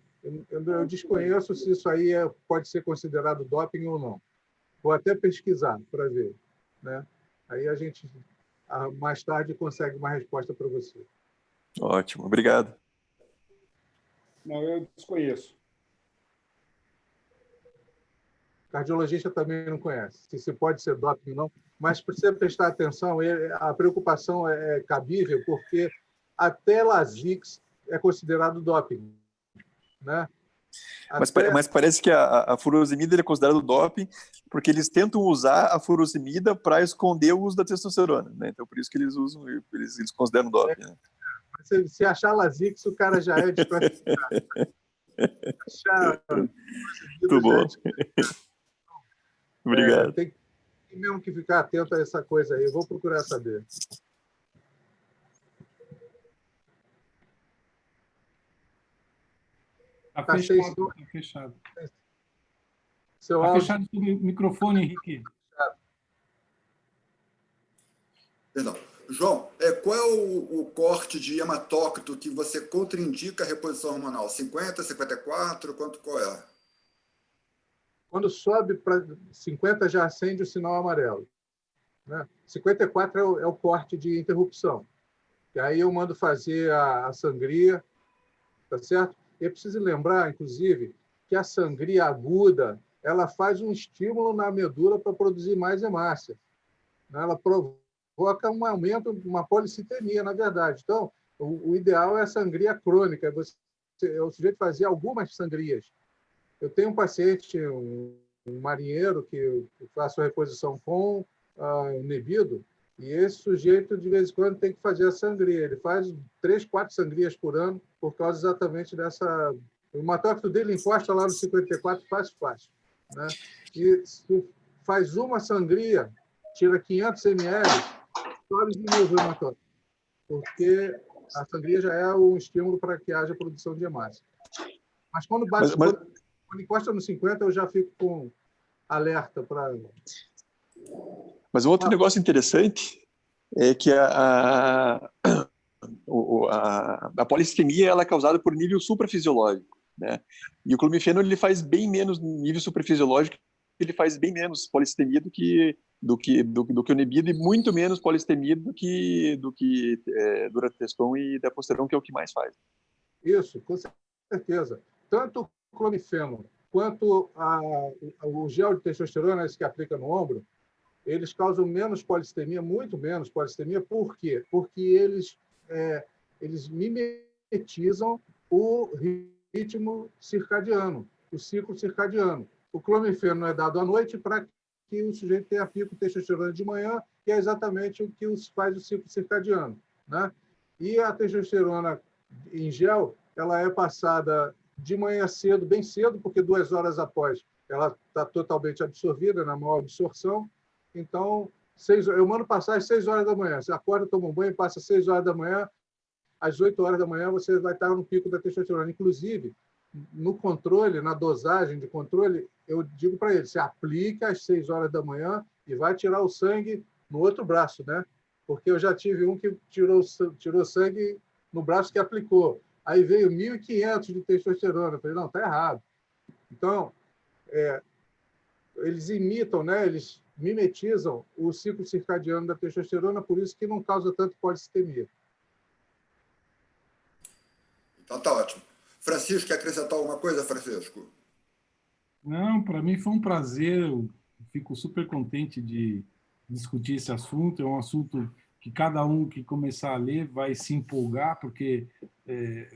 Eu desconheço se isso aí pode ser considerado doping ou não. Vou até pesquisar para ver, né? Aí a gente, mais tarde, consegue uma resposta para você. Ótimo, obrigado. Não, eu desconheço. Cardiologista também não conhece, se pode ser doping ou não, mas precisa prestar atenção, a preocupação é cabível, porque até Lasix é considerado doping, né? Mas parece que a furosemida é considerada doping porque eles tentam usar a furosemida para esconder o uso da testosterona, né? Então, por isso que eles usam, eles consideram doping. Né? Se achar Lasix, o cara já é desclassificado. Muito bom. Obrigado. Tem mesmo que ficar atento a essa coisa aí. Eu vou procurar saber. Está fechado. Está fechado. Está fechado o microfone, Henrique. Perdão. João, qual é o corte de hematócrito que você contraindica a reposição hormonal? 50, 54, qual é? Quando sobe para 50, já acende o sinal amarelo, né? 54 é o corte de interrupção. E aí eu mando fazer a sangria, tá certo? E é preciso lembrar, inclusive, que a sangria aguda ela faz um estímulo na medula para produzir mais hemácia, né? Ela provoca um aumento, uma policitemia, na verdade. Então, o ideal é a sangria crônica, o sujeito fazer algumas sangrias. Eu tenho um paciente, um marinheiro, que eu faço a reposição com nebido, e esse sujeito, de vez em quando, tem que fazer a sangria. Ele faz 3, 4 sangrias por ano, por causa exatamente dessa... O hematócrito dele encosta lá no 54, fácil, né? E se faz uma sangria, tira 500 ml, sobe de novo o hematócrito, porque a sangria já é um estímulo para que haja produção de hemácia. Mas quando bate... Quando encosta no 50, eu já fico com alerta para... Mas um outro negócio interessante é que a polissemia ela é causada por nível suprafisiológico, né? E o clomifeno ele faz bem menos nível suprafisiológico, ele faz bem menos polissemia do que o nebido e muito menos polissemia do que durateston e deposteron, que é o que mais faz. Isso, com certeza. Tanto o clomifeno quanto o gel de testosterona, esse que aplica no ombro, eles causam menos polissemia, muito menos polissemia. Por quê? Porque eles mimetizam o ritmo circadiano, o ciclo circadiano. O clomifeno é dado à noite para que o sujeito tenha pico de testosterona de manhã, que é exatamente o que faz o ciclo circadiano, né? E a testosterona em gel, ela é passada de manhã cedo, bem cedo, porque 2 horas após ela está totalmente absorvida, na maior absorção. Então, eu mando passar às 6 horas da manhã. Você acorda, toma um banho, passa às 6 horas da manhã, às 8 horas da manhã você vai estar no pico da testosterona. Inclusive, no controle, na dosagem de controle, eu digo para ele, você aplica às 6 horas da manhã e vai tirar o sangue no outro braço, né? Porque eu já tive um que tirou sangue no braço que aplicou. Aí veio 1.500 de testosterona. Eu falei, não, está errado. Então, eles imitam, né? Eles mimetizam o ciclo circadiano da testosterona, por isso que não causa tanto polissemia. Então, tá ótimo. Francisco, quer acrescentar alguma coisa, Francisco? Não, para mim foi um prazer. Eu fico super contente de discutir esse assunto. É um assunto que cada um que começar a ler vai se empolgar, porque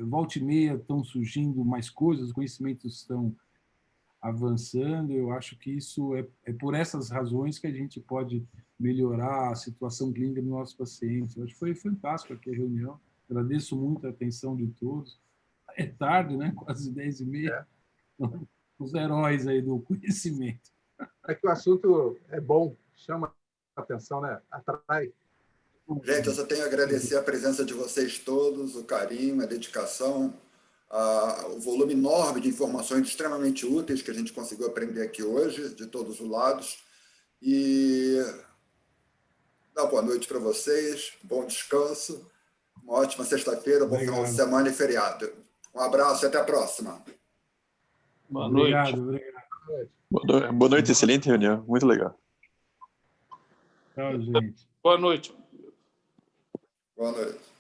volta e meia estão surgindo mais coisas, os conhecimentos estão avançando. Eu acho que isso é por essas razões que a gente pode melhorar a situação clínica dos nossos pacientes. Eu acho que foi fantástico aqui a reunião. Agradeço muito a atenção de todos. É tarde, né? Quase 10h30. Os heróis aí do conhecimento. É que o assunto é bom, chama a atenção, né? Atrai. Gente, eu só tenho a agradecer a presença de vocês todos, o carinho, a dedicação, o volume enorme de informações extremamente úteis que a gente conseguiu aprender aqui hoje, de todos os lados. E dá boa noite para vocês, bom descanso, uma ótima sexta-feira, bom final de semana e feriado. Um abraço e até a próxima. Boa noite. Obrigado. Boa noite, excelente reunião, muito legal. Tchau, gente. Boa noite. Boa noite.